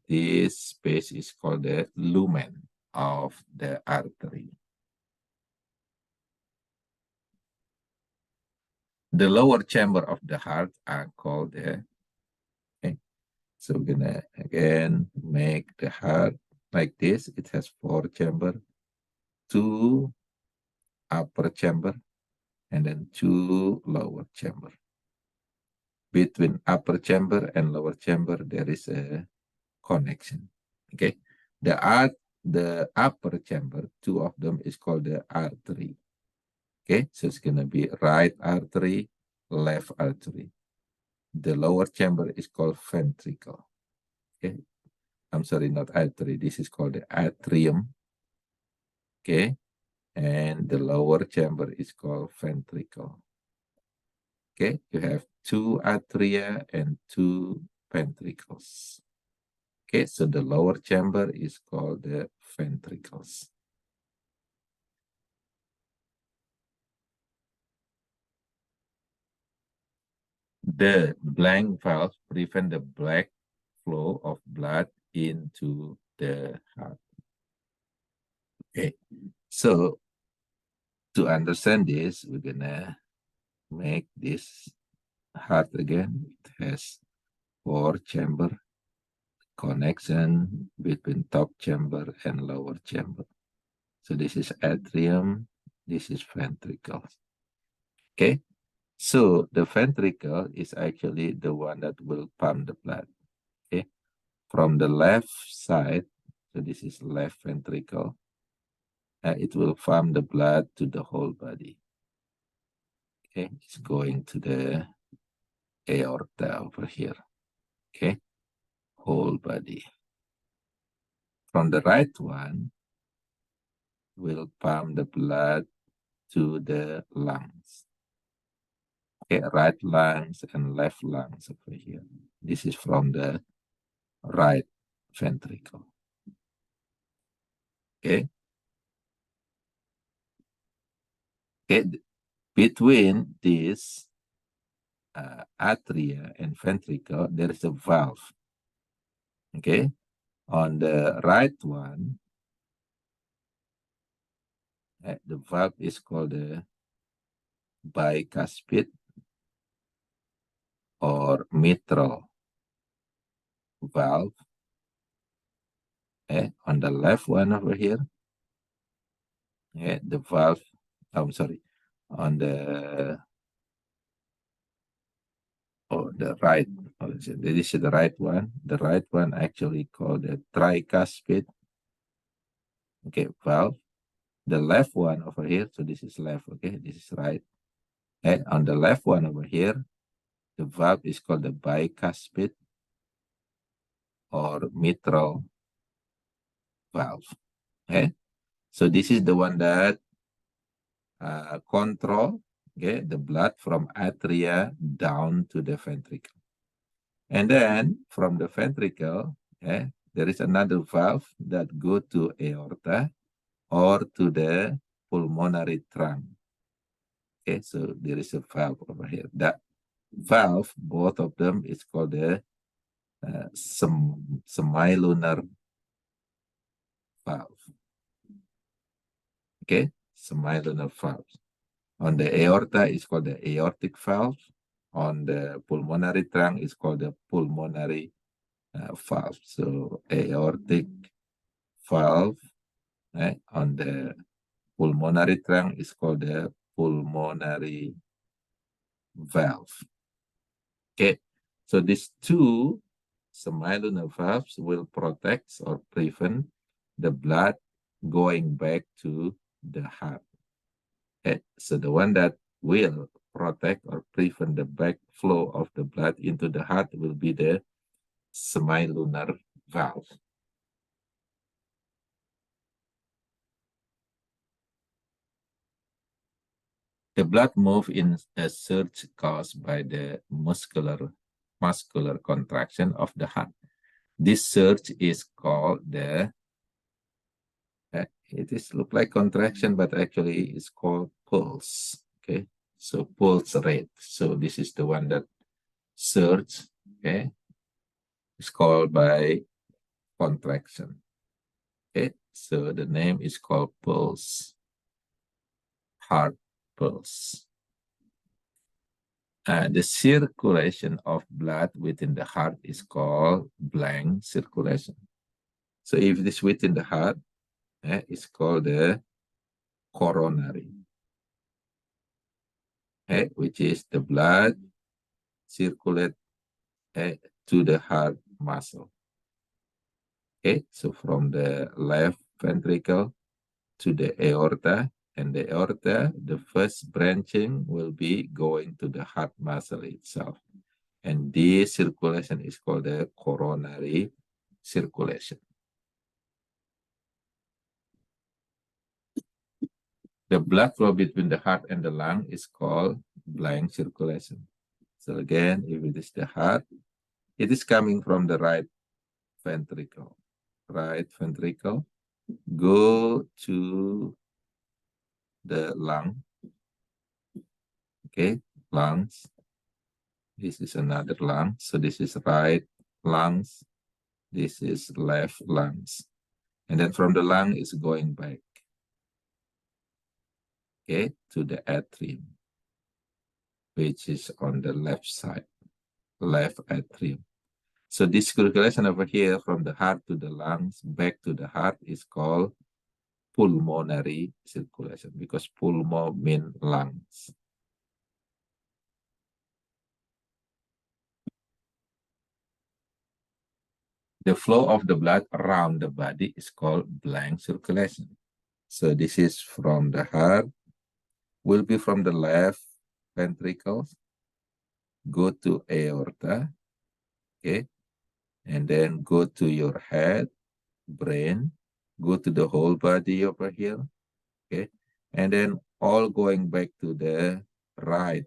this space is called the lumen of the artery. The lower chamber of the heart are called the, okay. So we're going to, again, make the heart like this. It has 4 chambers, 2 upper chamber, and then 2 lower chamber. Between upper chamber and lower chamber, there is a connection. Okay, the upper chamber, 2 of them is called the artery. Okay, so it's gonna be right artery, left artery. The lower chamber is called ventricle. Okay, I'm sorry, not artery. This is called the atrium. Okay, and the lower chamber is called ventricle. Okay, you have two atria and two ventricles. Okay, so the lower chamber is called the ventricles. The blank valve prevent the black flow of blood into the heart. Okay, so to understand this, we're gonna make this heart again. It has four chamber connection between top chamber and lower chamber. So this is atrium, this is ventricle. Okay, so the ventricle is actually the one that will pump the blood. Okay, from the left side, so this is left ventricle, it will pump the blood to the whole body. Okay, it's going to the aorta over here. Okay, whole body. From the right one, will pump the blood to the lungs. Okay, right lungs and left lungs over here. This is from the right ventricle. Okay. Okay. Between this atria and ventricle, there is a valve. Okay. On the right one, the valve is called the bicuspid or mitral valve. On the left one over here, the valve, I'm sorry, on the the right, this is the right one. The right one actually called the tricuspid, okay, valve. The left one over here, so this is left, okay, this is right. And on the left one over here, the valve is called the bicuspid or mitral valve. Okay, so this is the one that control, okay, the blood from atria down to the ventricle. And then from the ventricle, there is another valve that go to aorta or to the pulmonary trunk. Okay, so there is a valve over here. That valve, both of them, is called the semilunar valve. Okay, semilunar valve. On the aorta is called the aortic valve. On the pulmonary trunk is called the pulmonary valve. So aortic valve on the pulmonary trunk is called the pulmonary valve. Okay, so these two semilunar valves will protect or prevent the blood going back to the heart. Okay, so the one that will protect or prevent the backflow of the blood into the heart will be the semilunar valve. The blood moves in a surge caused by the muscular contraction of the heart. This surge is called the, it is look like contraction, but actually it's called pulse. Okay, so pulse rate. So this is the one that surge, okay, is called by contraction. Okay, so the name is called pulse, heart pulse. The circulation of blood within the heart is called blank circulation. So if it is within the heart, it's called the coronary, which is the blood circulate to the heart muscle. Okay, so from the left ventricle to the aorta, and the aorta, the first branching will be going to the heart muscle itself. And this circulation is called the coronary circulation. The blood flow between the heart and the lung is called blank circulation. So again, if it is the heart, it is coming from the right ventricle. Right ventricle, go to the lung. Okay, lungs. This is another lung. So this is right lungs. This is left lungs. And then from the lung, it's going back, okay, to the atrium, which is on the left side, left atrium. So this circulation over here from the heart to the lungs, back to the heart is called pulmonary circulation because pulmo means lungs. The flow of the blood around the body is called blank circulation. So this is from the heart, will be from the left ventricle, go to aorta, okay, and then go to your head, brain, go to the whole body over here, okay, and then all going back to the right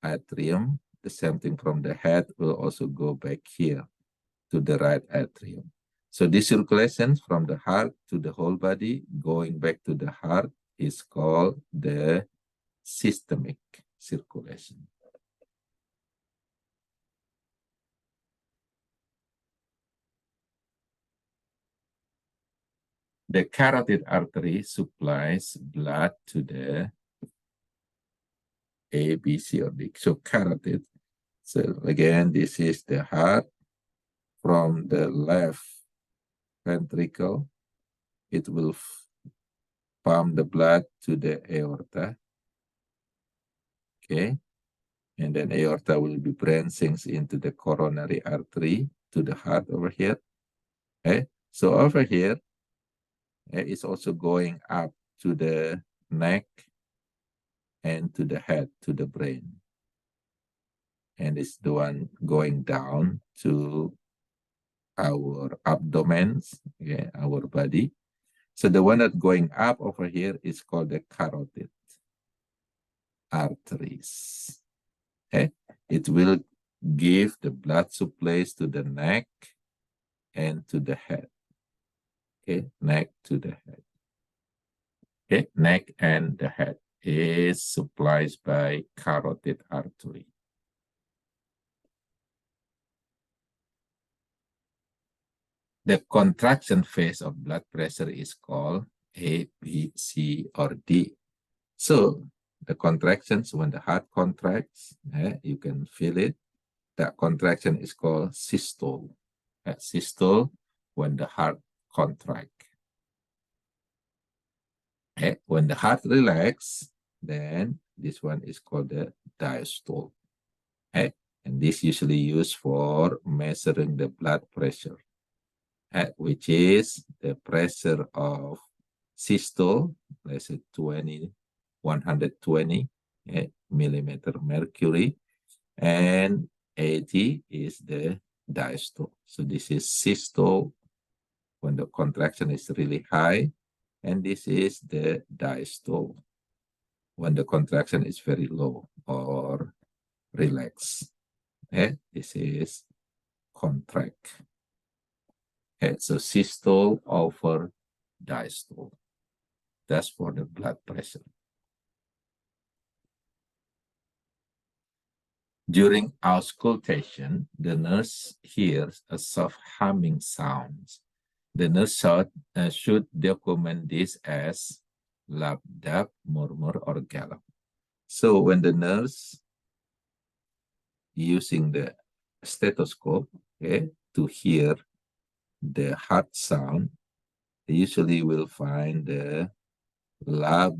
atrium. The same thing from the head will also go back here to the right atrium. So this circulation from the heart to the whole body going back to the heart is called the systemic circulation. The carotid artery supplies blood to the A, B, C, or D. So carotid. So again, this is the heart. From the left ventricle, it will pump the blood to the aorta. Okay. And then aorta will be branching into the coronary artery to the heart over here. Okay. So over here, it's also going up to the neck and to the head, to the brain. And it's the one going down to our abdomens, okay, our body. So the one that going up over here is called the carotid arteries. Okay, it will give the blood supplies to the neck and to the head. Okay, neck to the head. Okay, neck and the head is supplied by carotid artery. The contraction phase of blood pressure is called A, B, C, or D. So the contractions, when the heart contracts, you can feel it. That contraction is called systole. Systole when the heart contracts. When the heart relaxes, then this one is called the diastole. And this usually used for measuring the blood pressure, which is the pressure of systole, let's say 120 millimeter mercury, and 80 is the diastole. So this is systole when the contraction is really high, and this is the diastole when the contraction is very low or relaxed. This is contract. So systole over diastole. That's for the blood pressure. During auscultation, the nurse hears a soft humming sound. The nurse should document this as lap, dap, murmur, or gallop. So when the nurse using the stethoscope to hear the heart sound, they usually will find the lap,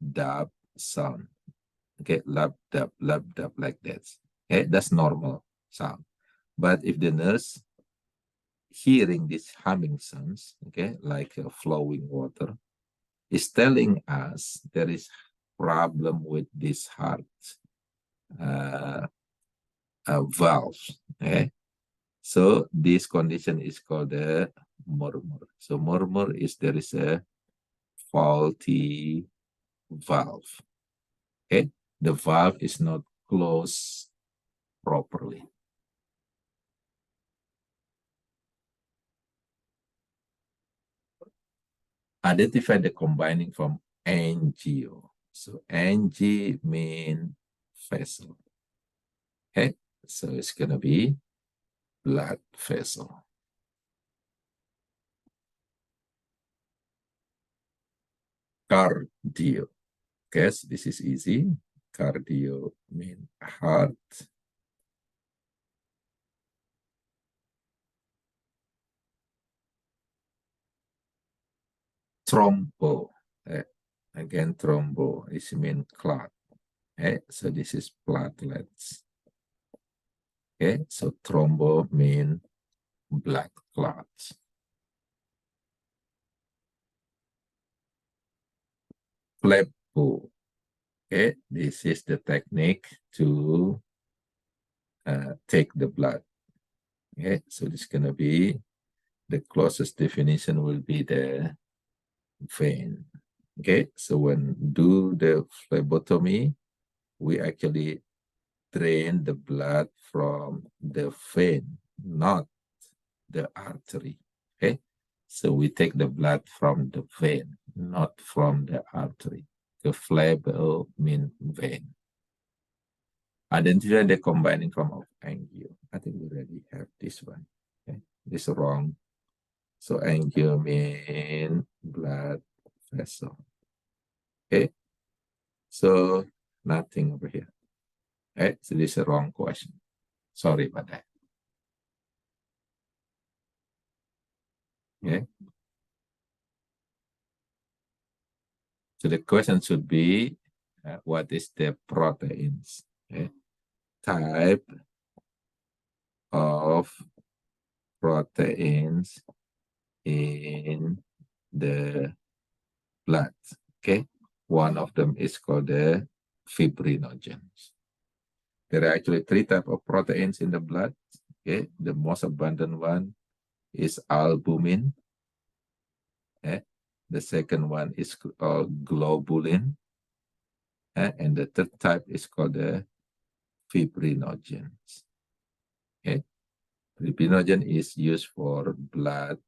dap sound. Okay, lap, dap, like that. Okay, that's normal sound. But if the nurse hearing these humming sounds, okay, like flowing water, is telling us there is problem with this heart valves. Okay, so this condition is called the murmur. So murmur is there is a faulty valve. Okay, the valve is not closed properly. Identify the combining from angio. So Ng mean vessel. Okay, so it's gonna be blood vessel. Cardio. Guess this is easy. Cardio mean heart. Thrombo. Again, thrombo is mean clot. So this is platelets. Okay, so thrombo mean blood clots. Phlebo. Okay, this is the technique to take the blood. Okay, so this is gonna be the closest definition will be the vein. Okay, so when do the phlebotomy, we actually drain the blood from the vein, not the artery. Okay, so we take the blood from the vein, not from the artery. The phlebo means vein. Identify the combining form of angio. I think we already have this one. Okay, this is wrong. So angio means blood vessel. Okay, so nothing over here. Okay, so this is a wrong question. Sorry about that. Okay. So the question should be, what is the proteins? Okay. Type of proteins in the blood. Okay. One of them is called the fibrinogens. There are actually three types of proteins in the blood. Okay. The most abundant one is albumin. Okay. The second one is called globulin. And the third type is called the fibrinogens. Okay. Fibrinogen is used for blood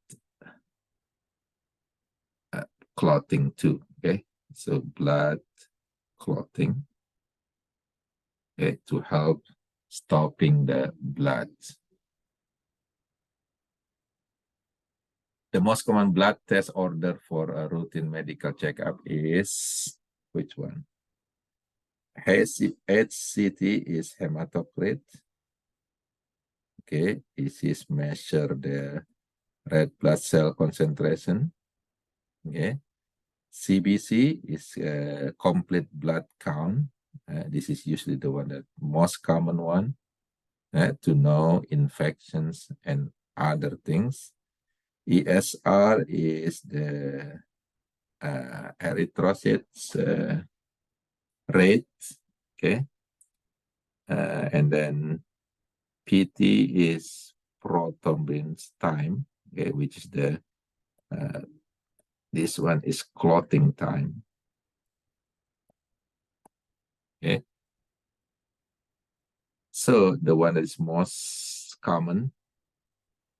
clotting too. Okay. So blood clotting, okay, to help stopping the blood. The most common blood test ordered for a routine medical checkup is which one? HCT is hematocrit. Okay, this is measure the red blood cell concentration. Okay, CBC is a complete blood count. This is usually the one that most common one to know infections and other things. ESR is the erythrocytes rate, okay, and then PT is prothrombin's time, okay, which is the this one is clotting time. Okay. So the one that is most common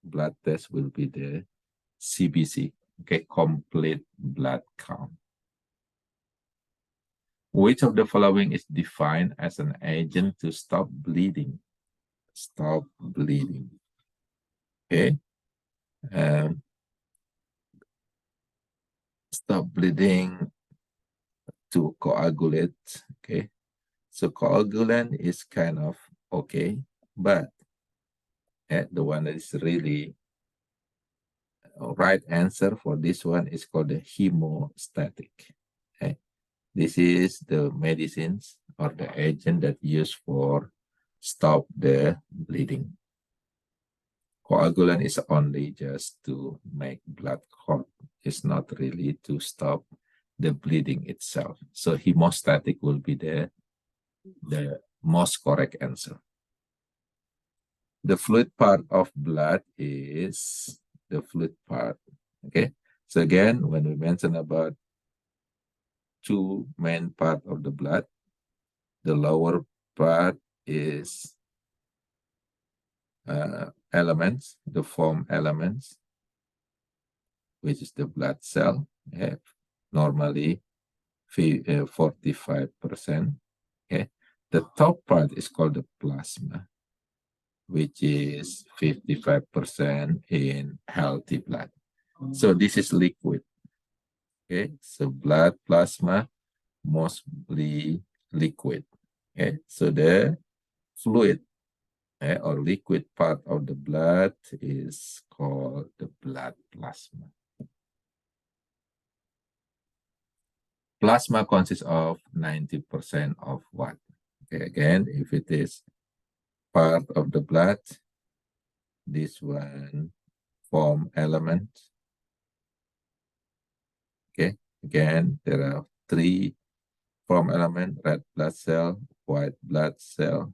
blood test will be the CBC, okay, complete blood count. Which of the following is defined as an agent to stop bleeding? Stop bleeding. Okay. Stop bleeding to coagulate. Okay. So coagulant is kind of okay, but the one that is really right answer for this one is called the hemostatic. Okay. This is the medicines or the agent that used for stop the bleeding. Coagulant is only just to make blood clot. It's not really to stop the bleeding itself. So hemostatic will be the most correct answer. The fluid part of blood is the fluid part. Okay. So again, when we mention about two main part of the blood, The lower part is elements, the form elements, which is the blood cell, normally 45%. Okay, the top part is called the plasma, which is 55% in healthy blood. So this is liquid. Okay, so blood plasma mostly liquid. Okay, so the fluid or liquid part of the blood is called the blood plasma. Plasma consists of 90% of what? Okay, again, if it is part of the blood, this one form element. Okay, again, there are three form element: red blood cell, white blood cell,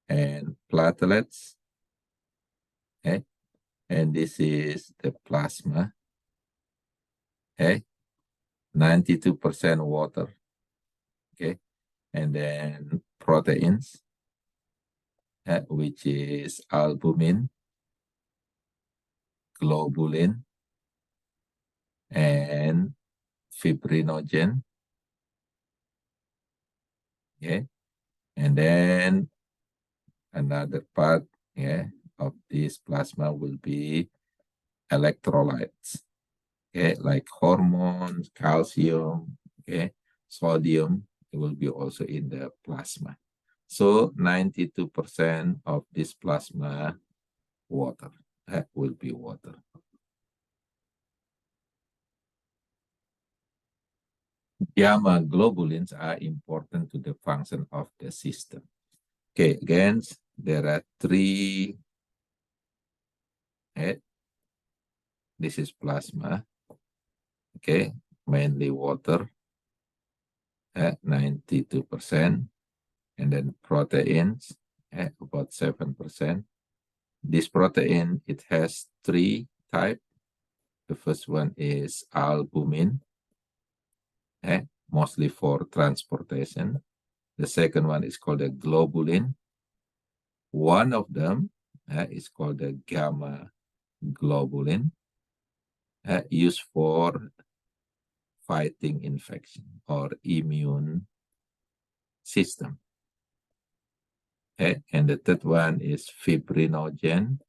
and platelets. Okay, and this is the plasma. Okay, 92% water. Okay, and then proteins, which is albumin, globulin, and fibrinogen. Okay, and then another part of this plasma will be electrolytes, like hormones, calcium, sodium. It will be also in the plasma. So 92% of this plasma water will be water. Gamma globulins are important to the function of the system. Okay, again, there are three. This is plasma. Okay, mainly water at 92%. And then proteins at about 7%. This protein, it has three types. The first one is albumin, mostly for transportation. The second one is called a globulin. One of them is called the gamma globulin, used for fighting infection or immune system. And the third one is fibrinogen.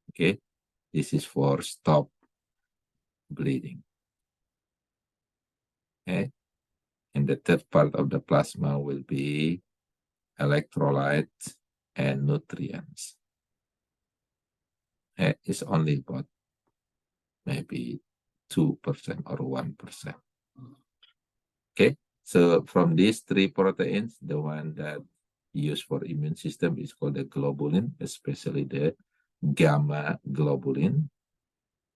Okay, this is for stop bleeding. Okay, and the third part of the plasma will be electrolytes and nutrients. It's only about maybe 2% or 1%. Okay, so from these three proteins, the one that used for immune system is called the globulin, especially the gamma globulin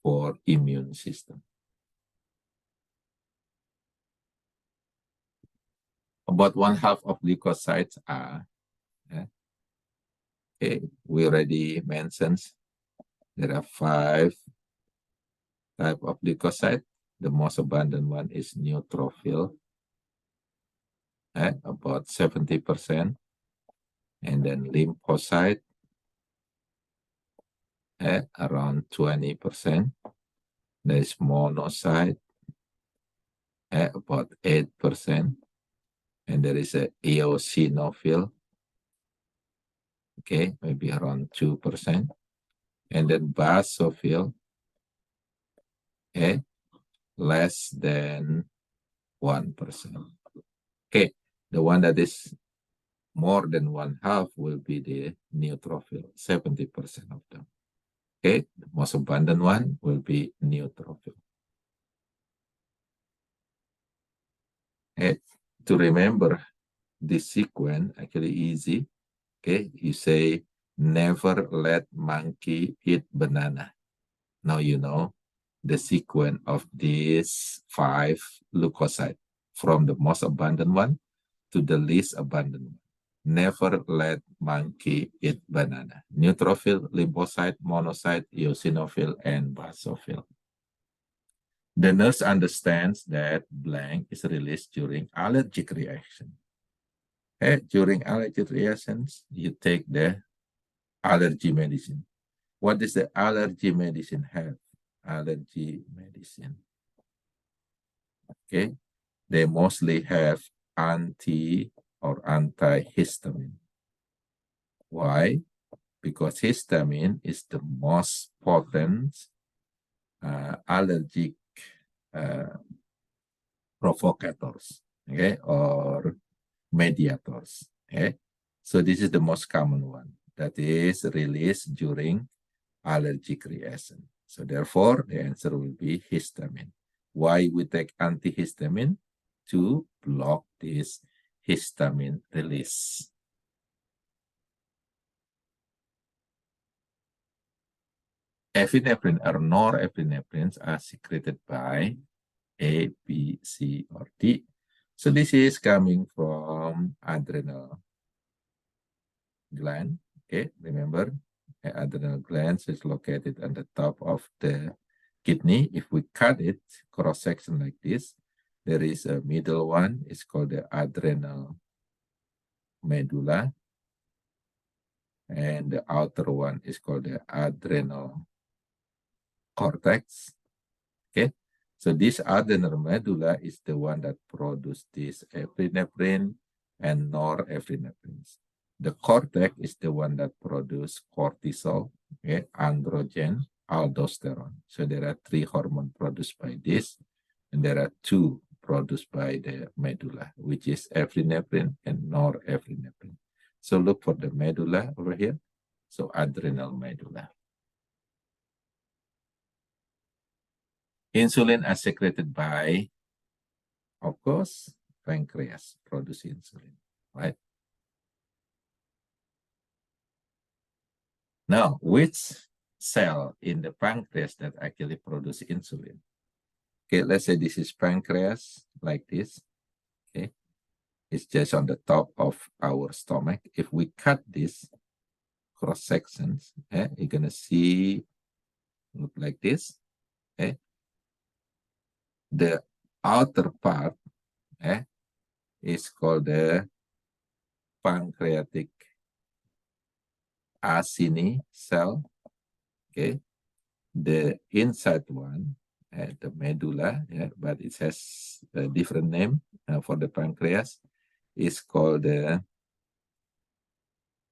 for immune system. About 1/2 of leukocytes are, we already mentioned there are 5 types of leukocyte. The most abundant one is neutrophil, about 70%. And then lymphocyte, around 20%. There is monocyte, about 8%. And there is a eosinophil, maybe around 2%. And then basophil, less than 1%. Okay, the one that is more than 1/2 will be the neutrophil, 70% of them. Okay, the most abundant one will be neutrophil. To remember this sequence, actually easy. Okay, you say, never let monkey eat banana. Now you know the sequence of these 5 leukocytes, from the most abundant one to the least abundant one. Never let monkey eat banana. Neutrophil, lymphocyte, monocyte, eosinophil, and basophil. The nurse understands that blank is released during allergic reaction. During allergic reactions, you take the allergy medicine. What does the allergy medicine have? Allergy medicine. Okay, they mostly have anti or antihistamine. Why? Because histamine is the most potent allergic provocators, okay, or mediators. Okay, so this is the most common one that is released during allergic reaction. So therefore, the answer will be histamine. Why we take antihistamine? To block this histamine release. Epinephrine or norepinephrine's are secreted by A, B, C, or D. So this is coming from adrenal gland. Okay, remember, adrenal gland is located on the top of the kidney. If we cut it cross-section like this, there is a middle one. It's called the adrenal medulla. And the outer one is called the adrenal cortex. Okay, so this adrenal medulla is the one that produces this epinephrine and norepinephrine. The cortex is the one that produces cortisol, okay, androgen, aldosterone. So there are 3 hormones produced by this, and there are 2 produced by the medulla, which is epinephrine and norepinephrine. So look for the medulla over here. So adrenal medulla. Insulin is secreted by, of course, pancreas produce insulin, right? Now, which cell in the pancreas that actually produce insulin? Okay, let's say this is pancreas, like this. Okay, it's just on the top of our stomach. If we cut this cross sections, you're gonna see look like this. Okay, the outer part is called the pancreatic acini cell. Okay, the inside one, the medulla, but it has a different name for the pancreas, is called the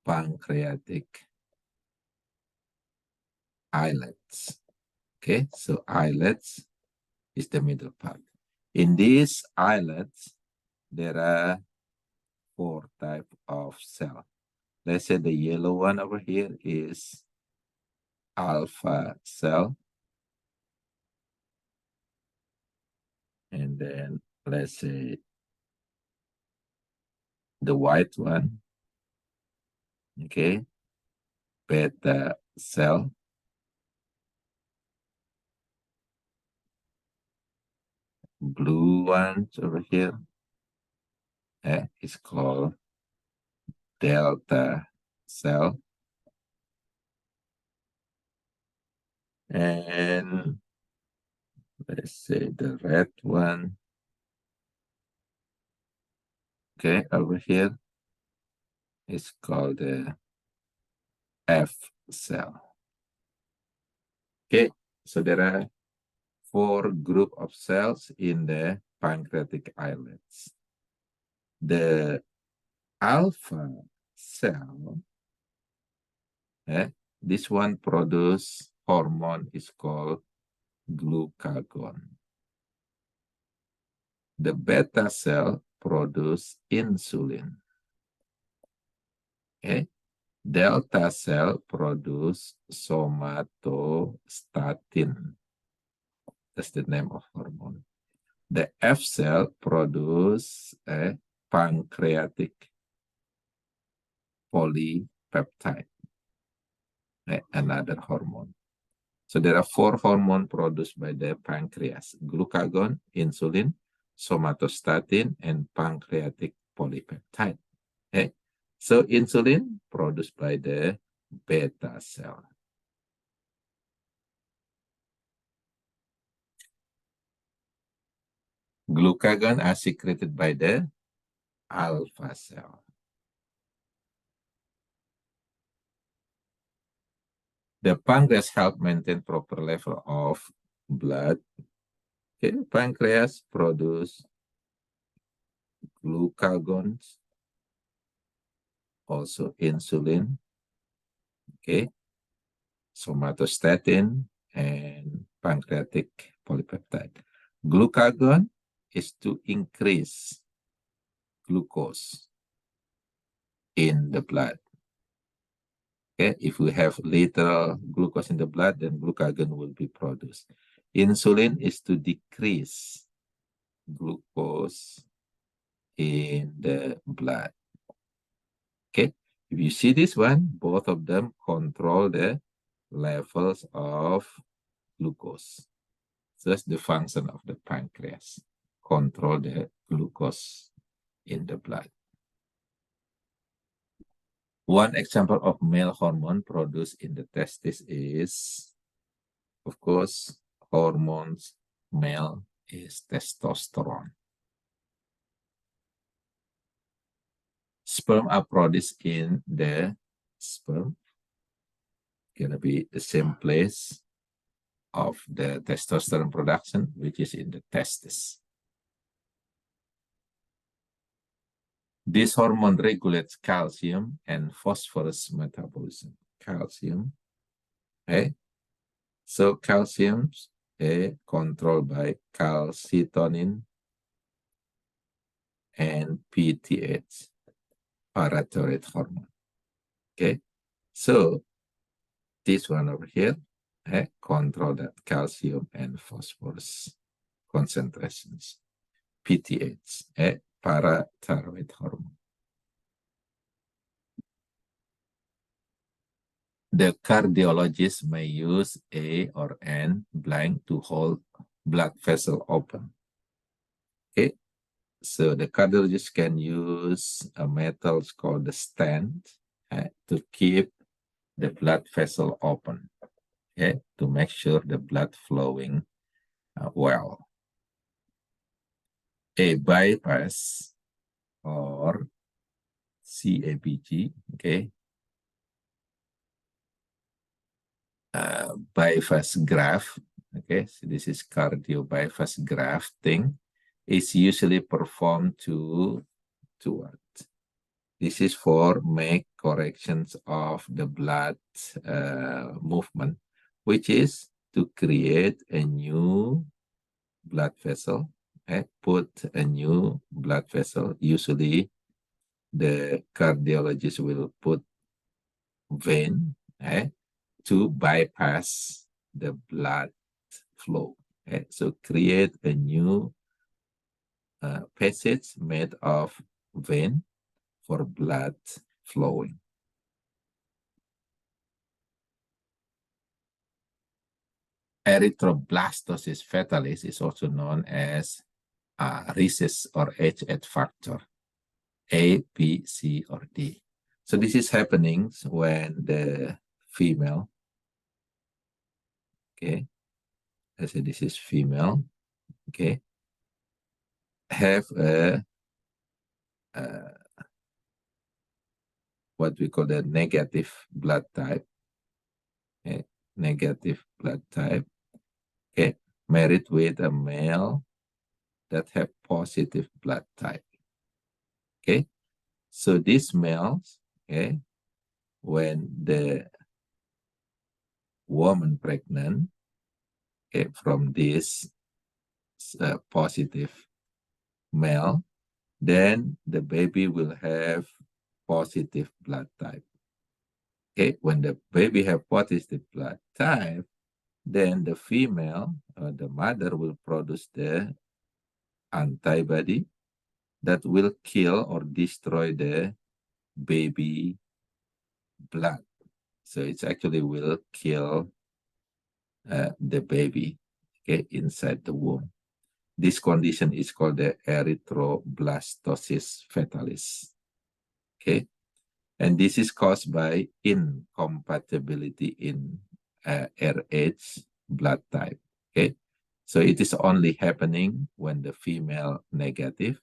pancreatic islets. Okay, so islets is the middle part. In these islets, there are 4 types of cell. Let's say the yellow one over here is alpha cell. And then let's say the white one, okay, beta cell. Blue ones over here is called delta cell. And let's say the red one, okay, over here is called the F cell. Okay, so there are 4 groups of cells in the pancreatic islets. The alpha cell, this one produce hormone is called glucagon. The beta cell produce insulin. Okay. Delta cell produce somatostatin. That's the name of hormone. The F cell produce a pancreatic polypeptide, another hormone. So there are 4 hormones produced by the pancreas: glucagon, insulin, somatostatin, and pancreatic polypeptide. Okay. So insulin produced by the beta cell. Glucagon are secreted by the alpha cell. The pancreas help maintain proper level of blood. Okay, pancreas produce glucagons, also insulin, okay, somatostatin, and pancreatic polypeptide. Glucagon is to increase glucose in the blood. Okay, if we have little glucose in the blood, then glucagon will be produced. Insulin is to decrease glucose in the blood. Okay, if you see this one, both of them control the levels of glucose. So that's the function of the pancreas, control the glucose in the blood. One example of male hormone produced in the testis is, of course, hormones. Male is testosterone. Sperm are produced in the sperm. Gonna be the same place of the testosterone production, which is in the testis. This hormone regulates calcium and phosphorus metabolism. Calcium, okay? So calcium is controlled by calcitonin and PTH, parathyroid hormone. Okay, so this one over here control that calcium and phosphorus concentrations. PTH, parathyroid hormone. The cardiologist may use A or N blank to hold blood vessel open. Okay, so the cardiologist can use a metal called the stent to keep the blood vessel open, okay, to make sure the blood flowing well. A bypass or CABG, okay, bypass graft, okay, so this is cardio bypass grafting, is usually performed to what? This is for make corrections of the blood movement, which is to create a new blood vessel, put a new blood vessel. Usually the cardiologist will put vein to bypass the blood flow. So create a new passage made of vein for blood flowing. Erythroblastosis fetalis is also known as rhesus or HH factor, A, B, C, or D. So this is happening when the female, okay, let's say this is female, okay, have a what we call the negative blood type, negative blood type, okay, married with a male that have positive blood type, okay. So these males, okay, when the woman pregnant, okay, from this positive male, then the baby will have positive blood type. Okay, when the baby have positive blood type, then the female or the mother will produce the antibody that will kill or destroy the baby blood. So it actually will kill the baby, okay, inside the womb. This condition is called the erythroblastosis fetalis. Okay, and this is caused by incompatibility in RH blood type. Okay, So it is only happening when the female negative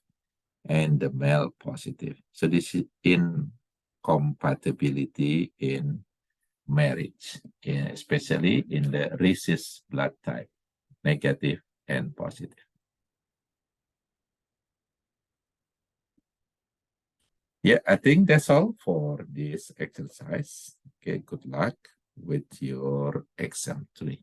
and the male positive. So this is incompatibility in marriage, especially in the rhesus blood type, negative and positive. Yeah, I think that's all for this exercise. Okay, good luck with your exam 3.